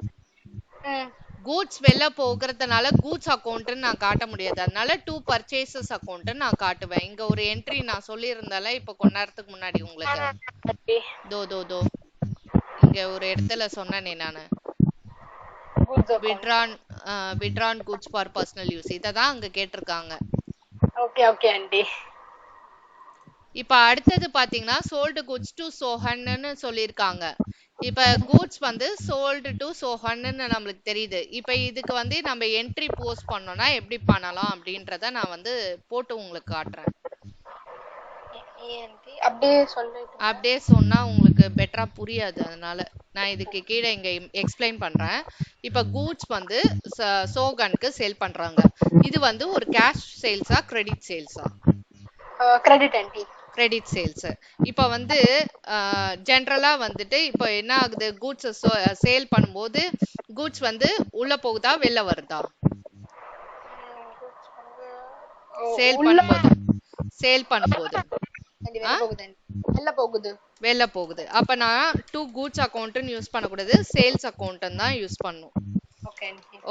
goods வெளில போகிறதுனால goods account நான் காட்ட முடியாது. அதனால to purchases account நான் காட்டுவேன். இங்க ஒரு என்ட்ரி நான் சொல்லி இருந்தால இப்ப கொஞ்ச நேரத்துக்கு முன்னாடி உங்களுக்கு தோ இங்க ஒரு இடத்துல சொன்னேனே நானு withdrawn goods for personal use இததான் அங்க கேட்டிருக்காங்க. Okay aunty. இப்ப அடுத்தது பாத்தீங்கன்னா sold goods to Sohanன்னு சொல்லிருக்காங்க. இப்ப goods வந்து sold to Sohanன்னு நம்மளுக்கு தெரியுது. இப்ப இதுக்கு வந்து நம்ம என்ட்ரி போஸ்ட் பண்ணோம்னா எப்படி பண்ணலாம் அப்படின்றத நான் வந்து போட்டு உங்களுக்கு காட்டுறேன். அப்படியே சொன்னா உங்களுக்கு பெட்டரா புரியாது. அதனால நான் இதுக்கு கீழே இங்க எக்ஸ்பிளைன் பண்றேன். இப்ப கூட்ஸ் வந்து சோகனுக்கு சேல் பண்றாங்க. இது வந்து ஒரு கேஷ் சேல்ஸா கிரெடிட் சேல்ஸா? Credit aunty. Credit sales. இப்ப வந்து ஜெனரலா வந்துட்டு இப்ப என்ன ஆகுது கூட்ஸ் சேல் பண்ணும்போது கூட்ஸ் வந்து உள்ள போகுதா வெளில வருதா? சேல் பண்ணும்போது வெளில போகுது. அப்ப நான் டு கூட்ஸ் அக்கௌண்ட்னு யூஸ் பண்ணக்கூடாது, சேல்ஸ் அக்கௌண்ட் தான் யூஸ் பண்ணும்.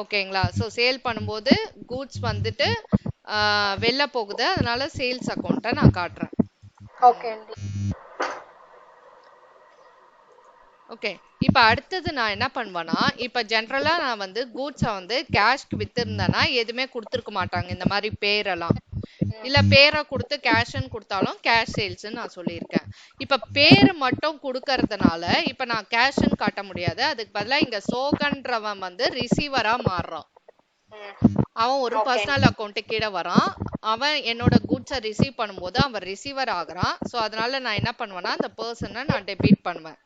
ஓகேங்களா? சோ சேல் பண்ணும்போது கூட்ஸ் வந்துட்டு வெளில போகுது, அதனால சேல்ஸ் அக்கௌண்ட்டை நான் காட்டுறேன். ஓகே. இப்ப அடுத்தது நான் என்ன பண்ணுவேன்னா இப்ப ஜெனரலா நான் வந்து கூட்ஸை வந்து கேஷ்க்கு வித்திருந்தேன்னா எதுவுமே கொடுத்துருக்க மாட்டாங்க. இந்த மாதிரி பேரெல்லாம் இல்ல பேரை கொடுத்து கேஷ்ன்னு கொடுத்தாலும் கேஷ் சேல்ஸ்ன்னு நான் சொல்லியிருக்கேன். இப்ப பேரு மட்டும் கொடுக்கறதுனால இப்ப நான் கேஷ்ன்னு காட்ட முடியாது. அதுக்கு பதிலா இங்க சோகன்றவன் வந்து ரிசீவரா மாறுறான். அவன் ஒரு பர்சனல் அக்கௌண்ட் கீழே வரான். அவன் என்னோட கூட்ஸை ரிசீவ் பண்ணும்போது அவன் ரிசீவர் ஆகுறான். சோ அதனால நான் என்ன பண்ணுவேன்னா அந்த பர்சனை நான் டெபிட் பண்ணுவேன்.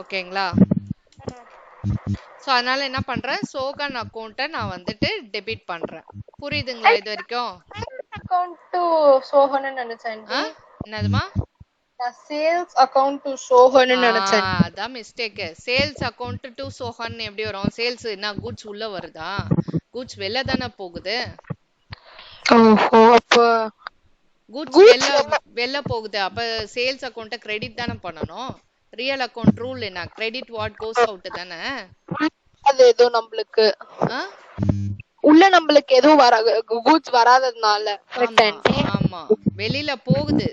ஓகேங்களா? சோ அதனால என்ன பண்றேன் சோகன் அக்கௌண்ட்டை நான் வந்துட்டு டெபிட் பண்றேன். புரியுதுங்களா இது வரைக்கும்? அக்கவுண்ட் டு சோஹன்னு நினைச்சேன். என்னதுமா? நான் சேல்ஸ் அக்கவுண்ட் டு சோஹன்னு நினைச்சேன். அதான் mistake. Sales account to Sohan எப்படி வரும்? சேல்ஸ் என்ன கூட்ஸ் உள்ள வருதா? கூட்ஸ் வெளில தானே போகுது. ஓஹோ அப்ப கூட்ஸ் கூட்ஸ் வெளில போகுது, அப்ப சேல்ஸ் அக்கௌண்ட்டை கிரெடிட் தானே பண்ணணும். ரியல் அக்கௌண்ட் ரூல் என்ன, கிரெடிட் வாட் கோஸ் அவுட் தானே. அது ஏதோ நம்மளுக்கு ஆ உள்ள நம்மளுக்கு எதுவும் கூட்ஸ் வராததுனால. ஆமா ஆமா, வெளியில போகுது,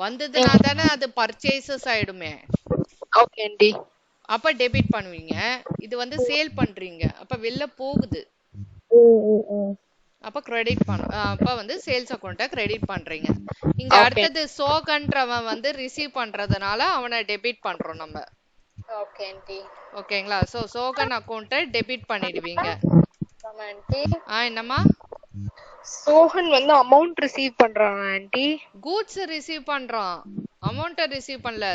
வந்ததுனா தானே அது பர்ச்சேசஸ் ஆயிடுமே. Okay aunty. அப்ப டெபிட் பண்ணுவீங்க. இது வந்து சேல் பண்றீங்க, அப்ப வெளில போகுது, அப்ப கிரெடிட் அப்ப வந்து சேல்ஸ் அக்கௌண்ட்டை கிரெடிட் பண்றீங்க. இங்க அடுத்தது சோகன்றவன் வந்து ரிசீவ் பண்றதுனால அவனை டெபிட் பண்றோம் நம்ம. Okay aunty. ஓகேங்களா. சோ சோகன் அக்கௌண்ட்டை டெபிட் பண்ணிடுவீங்க. என்னம்மா? சோகன் வந்து அமௌண்ட் ரிசீவ் பண்றான் ஆண்டி. கூட்ஸ் ரிசீவ் பண்றான், அமௌண்ட்டை ரிசீவ் பண்ணல.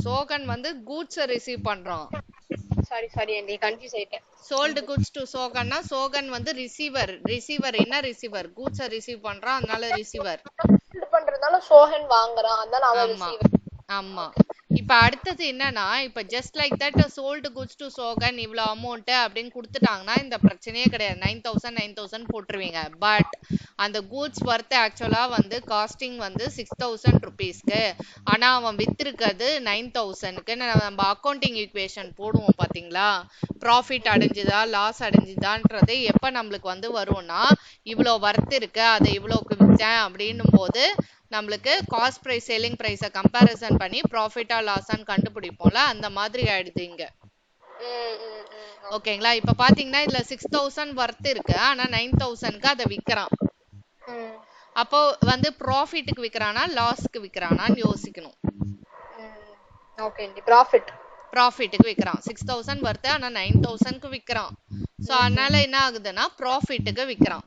சோகன் வந்து கூட்ஸ் ரிசீவ் பண்றான். சாரி ஆண்டி, கன்ஃபியூஸ் ஆயிட்டேன். சோல்டு குட்ஸ் டு சோகன்னா சோகன் வந்து ரிசீவர். ரிசீவர் என்ன ரிசீவர், கூட்ஸை ரிசீவ் பண்றான், அதனால ரிசீவர். பண்றதுனால சோகன் வாங்குறான், அதனால அவன் ரிசீவர். ஆமா. இப்ப அடுத்தது என்னன்னா, இப்ப just like that sold goods to Sohan இவ்வளவு அமௌண்ட் அப்படின்னு கொடுத்துட்டாங்கன்னா இந்த பிரச்சனையே கிடையாது. 9,000 போட்டுருவீங்க. பட் அந்த கூட்ஸ் ஒர்த் ஆக்சுவலா வந்து காஸ்டிங் வந்து 6,000 ருபீஸ்க்கு, ஆனா அவன் வித்திருக்கிறது 9,000க்கு. நம்ம அக்கௌண்டிங் ஈக்குவேஷன் போடுவோம் பாத்தீங்களா, ப்ராஃபிட் அடைஞ்சுதா லாஸ் அடைஞ்சுதான்றது எப்ப நம்மளுக்கு வந்து வரும்னா, இவ்வளவு ஒர்த் இருக்கு, அதை இவ்வளவுக்கு வித்தேன் அப்படின்னும் போது நம்மளுக்கு காஸ்ட் பிரைஸ் செல்லிங் பிரைஸை கம்பேரிசன் பண்ணி ப்ராஃபிட்டா லாஸான்னு கண்டுபிடிப்போம்ல, அந்த மாதிரி ஆயிடுது இங்க. ஓகேங்களா. இப்ப பாத்தீங்கன்னா இதுல 6,000 ஒர்த் இருக்கு, ஆனா 9,000க்கு அதை விக்கிறான். அப்போ வந்து ப்ராஃபிட்டுக்கு விக்கிறானா லாஸ்க்கு விக்கிறானான்னு யோசிக்கணும். ப்ராஃபிட்டுக்கு விக்கிறான். 6,000 ஒர்த், ஆனா 9,000க்கு விக்கிறான். சோ அதனால என்ன ஆகுதுன்னா ப்ராஃபிட்டுக்கு விக்கிறான்.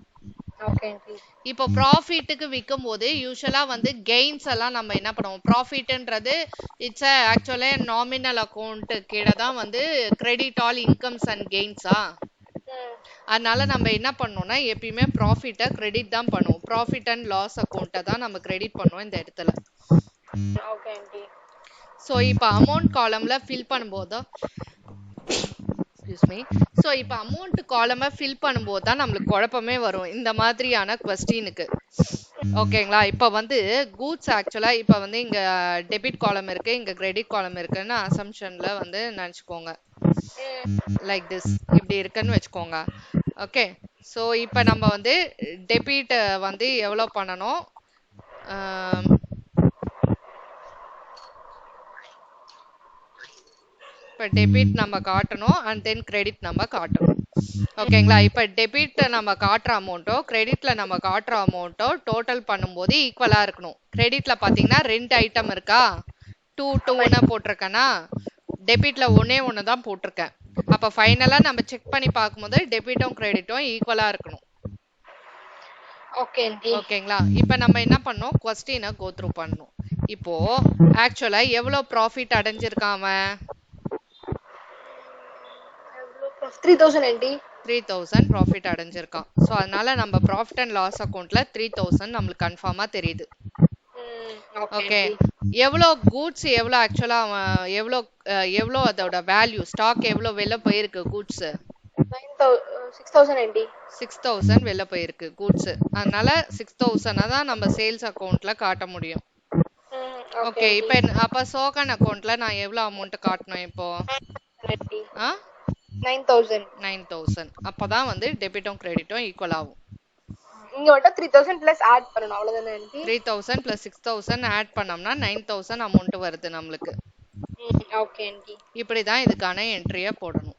இப்போ ப்ராஃபிட்டுக்கு விற்கும் போது யூஸ்வலா வந்து கெயின்ஸ் எல்லாம் நம்ம என்ன பண்ணுவோம், ப்ராஃபிட்ன்றது இட்ஸ் ஆக்சுவலா நாமினல் அக்கௌண்ட் கீழே தான் வந்து கிரெடிட் ஆல் இன்கம்ஸ் அண்ட் கெயின்ஸா. அதனால நம்ம என்ன பண்ணோம்னா எப்பயுமே ப்ராஃபிட்டை கிரெடிட் தான் பண்ணுவோம். ப்ராஃபிட் அண்ட் லாஸ் அக்கௌண்ட்டை தான் நம்ம கிரெடிட் பண்ணுவோம் இந்த இடத்துல. ஸோ இப்போ அமௌண்ட் காலம்ல ஃபில் பண்ணும்போது ஸோ இப்போ அமௌண்ட் காலமை ஃபில் பண்ணும்போது தான் நம்மளுக்கு குழப்பமே வரும் இந்த மாதிரியான கொஸ்டினுக்கு. ஓகேங்களா. இப்போ வந்து கூட்ஸ் ஆக்சுவலா இப்போ வந்து இங்க டெபிட் காலம் இருக்கு, இங்க கிரெடிட் காலம் இருக்குன்னு அசம்ஷன்ல வந்து நினைச்சுக்கோங்க. லைக் திஸ் இப்படி இருக்குன்னு வச்சுக்கோங்க. ஓகே. ஸோ இப்போ நம்ம வந்து டெபிட் வந்து எவ்வளோ பண்ணணும், இப்போ டெபிட் நம்ம காட்டணும் அண்ட் தென் கிரெடிட் நம்ம காட்டணும். ஓகேங்களா. இப்போ டெபிட் நம்ம காட்டுற அமௌண்ட்டோ கிரெடிட்ல நம்ம காட்டுற அமௌண்ட்டோ டோட்டல் பண்ணும்போது ஈக்குவலா இருக்கணும். கிரெடிட்ல பாத்தீங்கன்னா 2 ஐட்டம் இருக்கா, 2 போட்டிருக்கேன்னா டெபிட்ல ஒண்ணு தான் போட்டிருக்கேன். அப்ப ஃபைனலா நம்ம செக் பண்ணி பார்க்கும்போது டெபிட்டும் கிரெடிட்டும் ஈக்குவலா இருக்கணும். ஓகேங்களா. இப்ப நம்ம என்ன பண்ணோம், கொஸ்டினை கோ த்ரூ பண்ணணும். இப்போ ஆக்சுவலா எவ்வளவு ப்ராஃபிட் அடைஞ்சிருக்கான் அவன், 3,000 ப்ராஃபிட் அடைஞ்சிருக்கான். ஸோ அதனால நம்ம ப்ராஃபிட் அண்ட் லாஸ் அக்கௌண்ட்ல 3,000 நம்மளுக்கு கன்ஃபார்மா தெரியுது. ஓகே. எவ்வளோ கூட்ஸ் எவ்வளோ ஆக்சுவலா எவ்வளோ அதோட வேல்யூ ஸ்டாக் எவ்வளோ வெளில போயிருக்கு கூட்ஸ், 6,000 வெளில போயிருக்கு கூட்ஸ். அதனால 6,000 தான் நம்ம சேல்ஸ் அக்கௌண்ட்ல காட்ட முடியும். ஓகே. இப்போ அப்ப சோகன் அக்கௌண்ட்ல நான் எவ்வளவு அமௌண்ட் காட்டணும் இப்போ, 9,000. அப்பதான் வந்து டெபிட்டும் கிரெடிட்டும் ஈக்குவல் ஆகும். இங்க மட்டும் 3,000 பிளஸ் ஆட் பண்ணனும், அவ்வளவுதானே ஆண்டி? 3,000 பிளஸ் 6,000 ஆட் பண்ணோம்னா 9,000 அமௌண்ட் வருது நம்மளுக்கு. Okay aunty. இப்படி தான் இதுக்கான என்ட்ரியை போடணும்.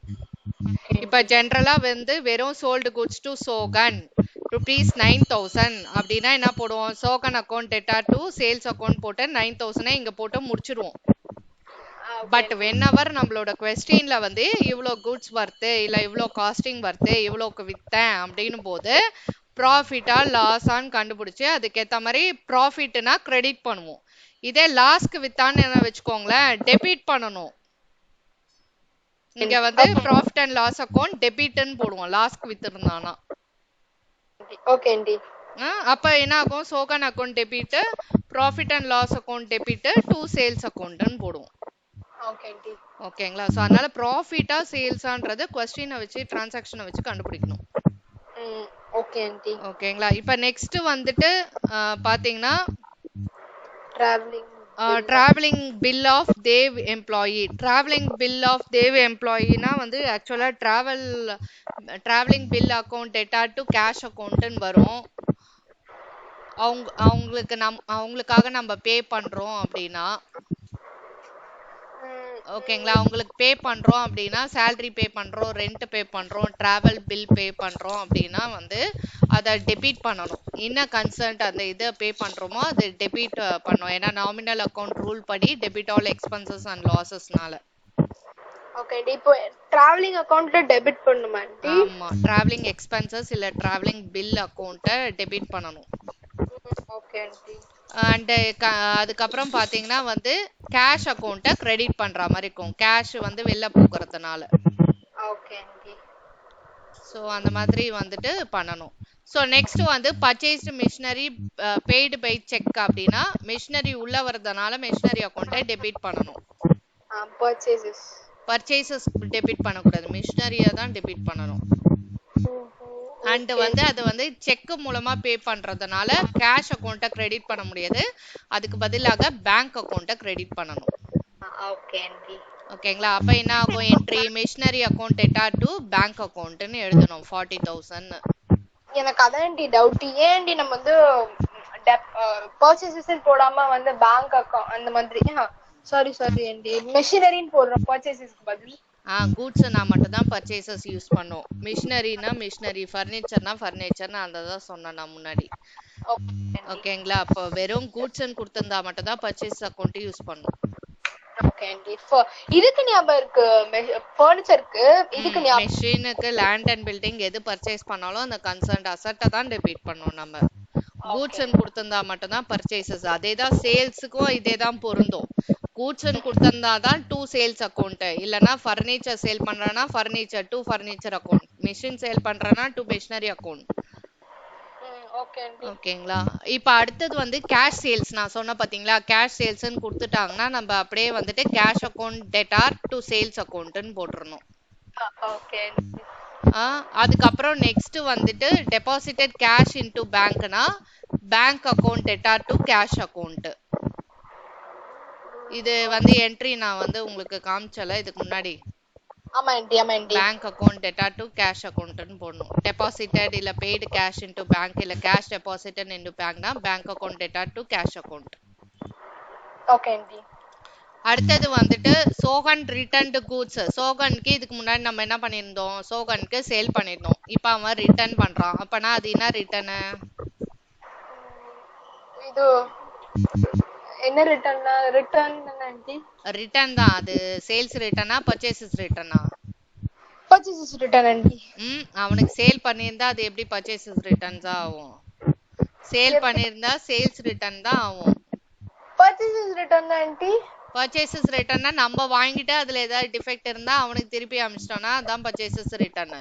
இப்ப ஜெனரலா வந்து வெறும் sold goods to Sohan rupees 9,000 அப்படின்னா என்ன போடுவோம், Sohan account debtor to sales account போட்டு 9,000 இங்க போட்டு முடிச்சிருவோம். பட் வென்எவர் நம்மளோட கொஸ்டின்ல வந்து இவ்வளோ குட்ஸ் வர்த்து இல்ல இவ்வளோ காஸ்டிங் வர்த்து இவ்வளோக்கு வித்தேன் அப்படின்னும் போது ப்ராஃபிட்டா லாஸான்னு கண்டுபிடிச்சு அதுக்கேற்ற மாதிரி ப்ராஃபிட்னா கிரெடிட் பண்ணுவோம். இதே லாஸ்க்கு வித்தான்னு என்ன வச்சுக்கோங்களேன், டெபிட் பண்ணணும். இங்க வந்து ப்ராஃபிட் அண்ட் லாஸ் அக்கௌண்ட் டெபிட்னு போடுவோம் லாஸ்க்கு வித்திருந்தானா. Okay aunty. அப்ப என்ன ஆகும், Sohan account debit, profit and loss account debit to sales அக்கௌண்ட்னு போடுவோம். ஓகேங்களா. சோ அதனால ப்ராஃபிட்டா சேல்ஸான்றது கொஸ்டினை வச்சு டிரான்சாக்ஷனை வச்சு கண்டுபிடிக்கணும். Okay aunty. ஓகேங்களா. இப்ப நெக்ஸ்ட் வந்துட்டு பாத்தீங்கன்னா travelling bill. Travelling bill of Dev employee. Travelling bill of Dev எம்ப்ளாயினா வந்து ஆக்சுவலா travelling bill account debtor to cash அக்கௌண்ட்னு வரும். அவங்களுக்காக நம்ம பே பண்றோம் அப்படின்னா, ஓகேங்களா, அவங்களுக்கு பே பண்றோம் அப்படின்னா, சேலரி பே பண்றோம், ரெண்ட் பே பண்றோம், டிராவல் பில் பே பண்றோம் அப்படின்னா வந்து அதை டெபிட் பண்ணணும். என்ன கன்சர்ன்ட் அந்த இதை பே பண்றோமோ அது டெபிட் பண்ணோம். ஏன்னா நாமினல் அக்கௌண்ட் ரூல் படி டெபிட் ஆல் எக்ஸ்பென்சஸ் அண்ட் லாசஸ்னால. Okay aunty. இப்போ டிராவலிங் அக்கவுண்ட்ல டெபிட் பண்ணுமா ஆண்டி? ஆமா, டிராவலிங் எக்ஸ்பென்சஸ் இல்ல டிராவலிங் பில் அக்கௌண்ட்டை டெபிட் பண்ணணும். Okay aunty. அண்ட் அதுக்கப்புறம் பாத்தீங்கன்னா வந்து கேஷ் அக்கௌண்ட்டை கிரெடிட் பண்ற மாதிரி இருக்கும், கேஷ் வந்து வெளில போக்குறதுனால. Okay aunty. ஸோ அந்த மாதிரி வந்துட்டு பண்ணணும். ஸோ நெக்ஸ்ட் வந்து purchased machinery paid by cheque அப்படின்னா மிஷினரி உள்ள வரதுனால மிஷினரி அக்கௌண்ட்டை டெபிட் பண்ணணும். பர்ச்சேசஸ் டெபிட் பண்ணக்கூடாது, மிஷினரியை தான் டெபிட் பண்ணணும். அண்ட் வந்து அது வந்து செக் மூலமா பே பண்றதுனால கேஷ் அக்கௌண்ட்டை கிரெடிட் பண்ண முடியாது, அதுக்கு பதிலாக பேங்க் அக்கௌண்ட்டை கிரெடிட் பண்ணணும். ஓகேங்களா. அப்ப என்ன ஆகும், entry machinery account debtor to bank அக்கௌண்ட்னு எழுதணும் 40,000. எனக்கு அதான்டி டவுட், ஏன்டி நம்ம வந்து பர்ச்சேசஸ் போடாம வந்து பேங்க் அக்கவுண்ட் அந்த மாதிரி, சாரி ஆண்டி, மெஷினரின்னு போடுறோம் பர்ச்சேசஸ்க்கு பதில். கூட்ஸ்னா மட்டும் தான் பர்ச்சேசஸ் யூஸ் பண்ணோம், மிஷினரினா மிஷினரி, ஃபர்னிச்சர்னா ஃபர்னிச்சர்னு அந்த தான் சொன்னேன் நான் முன்னாடி. ஓகேங்களா. அப்போ வெறும் கூட்ஸ்ன்னு கொடுத்திருந்தா மட்டும் தான் பர்ச்சேஸ் அக்கௌண்ட் யூஸ் பண்ணோம். Okay aunty. இதுக்கு ஞாபகம் இருக்கு, ஃபர்னிச்சருக்கு இதுக்கு ஞாபகம், மெஷினுக்கு லேண்ட் அண்ட் பில்டிங் எது பர்ச்சேஸ் பண்ணாலும் அந்த கன்சர்ன்ட் அசெட்டை தான் டெபிட் பண்ணோம் நம்ம. கூட்ஸ்ன்னு கொடுத்திருந்தா மட்டும் தான் பர்ச்சேசஸ். அதே தான் சேல்ஸுக்கும் இதே தான் பொருந்தும். கூட்ஸ்ன்னு கொடுத்திருந்தா தான் டு சேல்ஸ் அக்கௌண்ட், இல்லனா ஃபர்னிச்சர் சேல் பண்றேன்னா furniture to furniture account, machine sale பண்றேன்னா டு மிஷினரி அக்கௌண்ட். ஓகேங்களா. இப்ப அடுத்தது வந்து கேஷ் சேல்ஸ். நான் சொன்ன பாத்தீங்களா, கேஷ் சேல்ஸ்ன்னு கொடுத்துட்டாங்கன்னா நம்ம அப்படியே வந்துட்டு cash account debtor to sales அக்கௌண்ட்னு போட்டுறணும். அதுக்கப்புறம் நெக்ஸ்ட் வந்துட்டு டெபாசிட்டட் கேஷ் இன்டு பேங்க்னா bank account debtor to cash account. இது வந்து என்ட்ரி நான் வந்து உங்களுக்கு காமிச்சல இதுக்கு முன்னாடி. Bank account debtor to cash அக்கௌண்ட்னு போடணும். டெபாசிட்டட் இல்ல பெய்டு கேஷ் இன்டு பேங்க் இல்ல கேஷ் டெபாசிட்டட் இன்டு பேங்க்னா bank account debtor to cash account. Okay aunty. அடுத்தது வந்துட்டு சோகன் ரிட்டர்ன்டு கூட்ஸ். சோகனுக்கு இதுக்கு முன்னாடி நம்ம என்ன பண்ணிருந்தோம், சோகனுக்கு சேல் பண்ணிருந்தோம், இப்ப அவன் ரிட்டர்ன் பண்றான். அப்பனா அது என்ன ரிட்டர்ன், இது என்ன ரிட்டர்ன்னா ரிட்டர்ன் தான். அது சேல்ஸ் ரிட்டர்னா பர்ச்சேசஸ் ரிட்டர்னா? Purchases return aunty. அவனுக்கு சேல் பண்ணியிருந்தா அது எப்படி பர்ச்சேசஸ் ரிட்டர்ன்ஸ் ஆகும்? சேல் பண்ணியிருந்தா சேல்ஸ் ரிட்டர்ன் தான் ஆகும். Purchases return aunty. பர்ச்சேசஸ் ரிட்டர்ன்னா நம்ம வாங்கிட்டு அதுல ஏதாவது டிஃபெக்ட் இருந்தா அவனுக்கு திருப்பி அனுப்பிச்சிட்டோம்னா அதான் பர்ச்சேசஸ் ரிட்டர்ன்.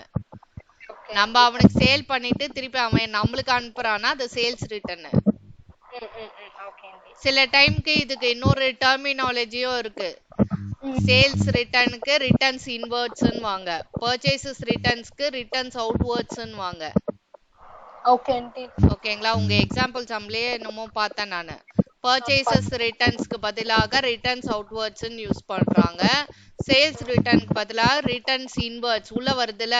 நம்ம அவனுக்கு சேல் பண்ணிட்டு திருப்பி அவன் நம்மளுக்கு அனுப்புறான்னா அது சேல்ஸ் ரிட்டர்ன். சில டைம்க்கு இதுக்கு இன்னொரு டெர்மினாலஜியும் இருக்கு. சேல்ஸ் ரிட்டர்னுக்கு ரிட்டர்ன்ஸ் இன்வர்ட்ஸ்னு வாங்க, பர்ச்சேசஸ் ரிட்டர்ன்ஸ்க்கு ரிட்டர்ன்ஸ் அவுட்வர்ட்ஸ்னு வாங்க. ஓகேங்களா. உங்க எக்ஸாம்பிள் சம்லயே என்னமோ பார்த்தேன் நானு. பர்ச்சேசஸ் ரிட்டர்ன்ஸ்க்கு பதிலாக ரிட்டர்ன்ஸ் அவுட்வர்ட்ஸ் யூஸ் பண்றாங்க. சேல்ஸ் ரிட்டர்னுக்கு பதிலாக ரிட்டர்ன்ஸ் இன்வர்ட்ஸ், உள்ள வருதுல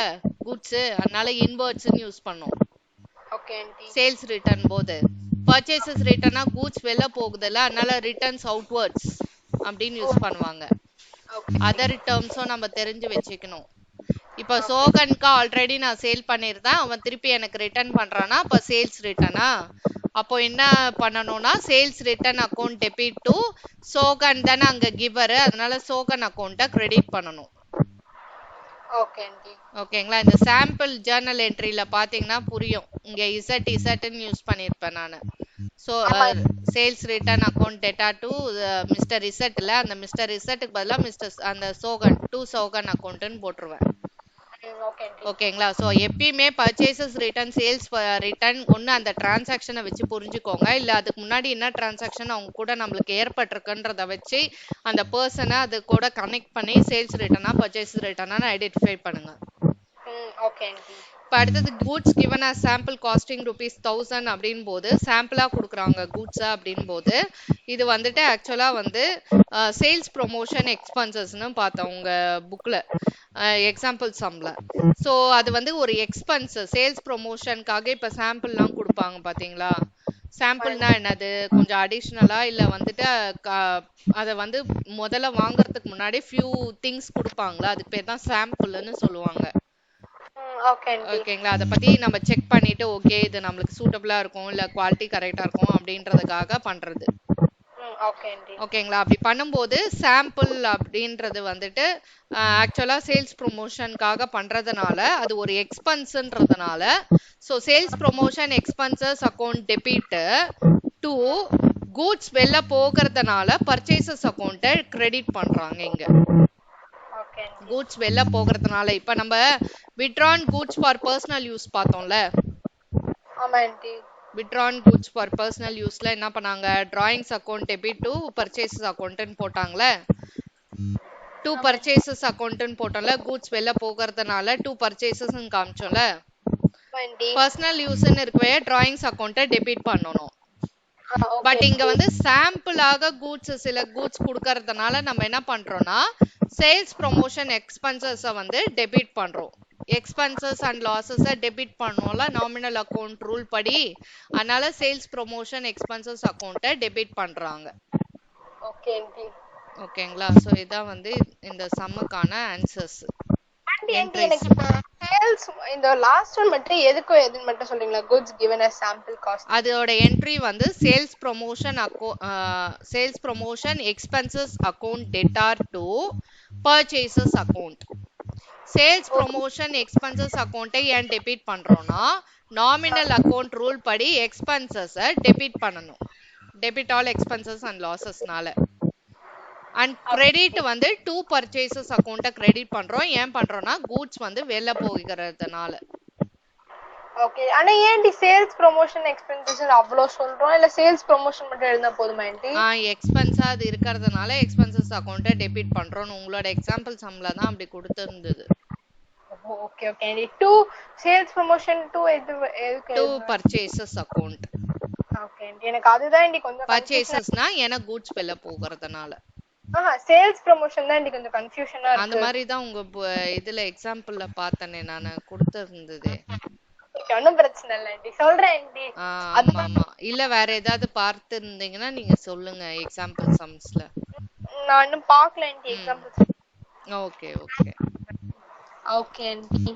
குட்ஸ், அதனால இன்வர்ட்ஸ் யூஸ் பண்ணோம் சேல்ஸ் ரிட்டர்ன் போது. பர்ச்சேசஸ் ரிட்டர்னா கூட்ஸ் வெளில போகுதுல, அதனால ரிட்டர்ன்ஸ் அவுட்வர்ட்ஸ் அப்படின்னு யூஸ் பண்ணுவாங்க. அதர் டேர்ம்ஸும் நம்ம தெரிஞ்சு வச்சுக்கணும். இப்போ சோகனுக்கு ஆல்ரெடி நான் சேல் பண்ணிருந்தேன், அவன் திருப்பி எனக்கு ரிட்டர்ன் பண்றானா, அப்ப சேல்ஸ் ரிட்டர்னா. அப்போ என்ன பண்ணணும்னா sales return account debit to Sohan தானே அங்க கிவர், அதனால சோகன் அக்கௌண்ட்டை கிரெடிட் பண்ணணும். ஓகேங்களா. இந்த சாம்பிள் ஜர்னல் என்ட்ரியில பாத்தீங்கன்னா புரியும். இங்க இசட்னு யூஸ் பண்ணிருப்பேன் நானு. So sales return account debtor to mister இசட்ல, அந்த மிஸ்டர் இசட்டுக்கு பதிலாக மிஸ்டர் அந்த சோகன் டு சோகன் அக்கௌண்ட்னு போட்டுருவேன். ஓகேங்களா. ஸோ எப்பயுமே பர்ச்சேசஸ் ரிட்டர்ன் சேல்ஸ் ரிட்டர்ன் ஒன்று அந்த டிரான்சாக்ஷனை வச்சு புரிஞ்சுக்கோங்க, இல்லை அதுக்கு முன்னாடி என்ன டிரான்சாக்ஷன் அவங்க கூட நம்மளுக்கு ஏற்பட்டிருக்குன்றத வச்சு அந்த பர்சனை அது கூட கனெக்ட் பண்ணி சேல்ஸ் ரிட்டர்னா பர்ச்சேஸ் ரிட்டர்னா ஐடென்டிஃபை பண்ணுங்க. இப்ப அடுத்தது goods given as sample costing ₹1000 அப்படின் போது சாம்பிளா கொடுக்குறாங்க கூட்ஸ் அப்படின் போது இது வந்துட்டு ஆக்சுவலா வந்து சேல்ஸ் ப்ரொமோஷன் எக்ஸ்பென்சஸ்னு பார்த்தோம் உங்க புக்ல எக்ஸாம்பிள் சம்ல. ஸோ அது வந்து ஒரு எக்ஸ்பென்ஸ் சேல்ஸ் ப்ரொமோஷனுக்காக இப்ப சாம்பிள்லாம் கொடுப்பாங்க பாத்தீங்களா. சாம்பிள்னா என்னது கொஞ்சம் அடிஷ்னலா இல்ல வந்துட்டு அத வந்து முதல்ல வாங்குறதுக்கு முன்னாடி ஃபியூ திங்ஸ் கொடுப்பாங்களா அதுக்கு பேர் தான் சாம்பிள்னு சொல்லுவாங்க. ஓகேங்களா. அத பத்தி நம்ம செக் பண்ணிட்டு ஓகே இது நம்மளுக்கு சூட்டபிளா இருக்கும் இல்ல குவாலிட்டி கரெக்டா இருக்கும் அப்படின்றதுக்காக பண்றது. ஓகேங்களா. அப்படி பண்ணும்போது சாம்பிள் அப்படின்றது வந்துட்டு ஆக்சுவலா சேல்ஸ் ப்ரொமோஷனுக்காக பண்றதுனால அது ஒரு எக்ஸ்பென்ஸ்ன்றதுனால so sales promotion expenses account debit to goods வெளில போகிறதுனால பர்ச்சேசஸ் அக்கௌண்ட்டை கிரெடிட் பண்றாங்க இங்க. கூட்ஸ் வெளில போகிறதுனால இப்ப நம்ம withdrawn goods for personal use பார்த்தோம்ல. ஆமா aunty. withdrawn goods for personal useல என்ன பண்ணாங்க drawings account debit to purchases account ன்னு போட்டாங்களே. to purchases account ன்னு போட்டோம்ல goods வெளில போகிறதுனால to purchases ன்னு காமிச்சோம்ல. personal use ன்னு இருக்கவே drawings account டெபிட் பண்ணனும். பட் இங்க வந்து சாம்பிளாக கூட்ஸ் சில கூட்ஸ் கொடுக்கறதுனால நம்ம என்ன பண்றோம்னா சேல்ஸ் ப்ரொமோஷன் எக்ஸ்பென்சஸ் வந்து டெபிட் பண்றோம். எக்ஸ்பென்சஸ் அண்ட் லாசஸ் டெபிட் பண்ணோம்ல நாமினல் அக்கவுண்ட் ரூல் படி. அதனால சேல்ஸ் ப்ரொமோஷன் எக்ஸ்பென்சஸ் அக்கவுண்ட்டை டெபிட் பண்றாங்க. ஓகேங்களா. சோ இதான் வந்து இந்த சம்முக்கான ஆன்சர்ஸ். இந்த லாஸ்ட் ஒன் மட்டும் எதுக்கு எதுன்னு மட்டும் சொல்றீங்களா. goods given as sample cost அதோட என்ட்ரி வந்து sales promotion expenses account debtor to purchases account. Sales promotion expenses அக்கவுண்ட்டை ஏன் டெபிட் பண்றோம்னா நாமினல் அக்கவுண்ட் ரூல் படி எக்ஸ்பென்சஸ் டெபிட் பண்ணணும். டெபிட் ஆல் எக்ஸ்பென்சஸ் அண்ட் லாசஸ்னால. அண்ட் கிரெடிட் வந்து டு பர்ச்சேசஸ் அக்கவுண்ட்டை கிரெடிட் பண்றோம். ஏன் பண்றோம்னா கூட்ஸ் வந்து வெளில போகிறதுனால. ஓகே. ஆனா ஏன்டி சேல்ஸ் ப்ரமோஷன் எக்ஸ்பென்சஸ் அவ்ளோ சொல்றோம் இல்ல சேல்ஸ் ப்ரமோஷன் மட்டும் எழுதினா போதுமா ஆண்டி. எக்ஸ்பென்ஸா அது இருக்கறதுனால எக்ஸ்பென்சஸ் அக்கவுண்ட்டை டெபிட் பண்றோம். உங்களோட எக்ஸாம்பிள் சம்ல தான் அப்படி கொடுத்திருந்தது. Okay okay aunty. To sales promotion to எதுக்கு to purchases account. Okay aunty. எனக்கு அதுதான் ஆண்டி கொஞ்சம் பர்ச்சேசஸ்னா ஏனா கூட்ஸ் வெளில போகிறதுனால. சேல்ஸ் ப்ரமோஷன் தான் ஆண்டி கொஞ்சம் கன்ஃபியூஷனா இருக்கு. அந்த மாதிரி தான் உங்க இதுல எக்ஸாம்பிள்ல பார்த்தனே நான் கொடுத்திருந்ததே. ஒண்ணும் பிரச்சனை இல்ல ஆண்டி சொல்றேன் ஆண்டி. ஆமா இல்ல வேற ஏதாவது பார்த்து இருந்தீங்கன்னா நீங்க சொல்லுங்க எக்ஸாம்பிள் சம்ஸ்ல. நான் இன்னும் பார்க்கல aunty example. Okay okay okay aunty.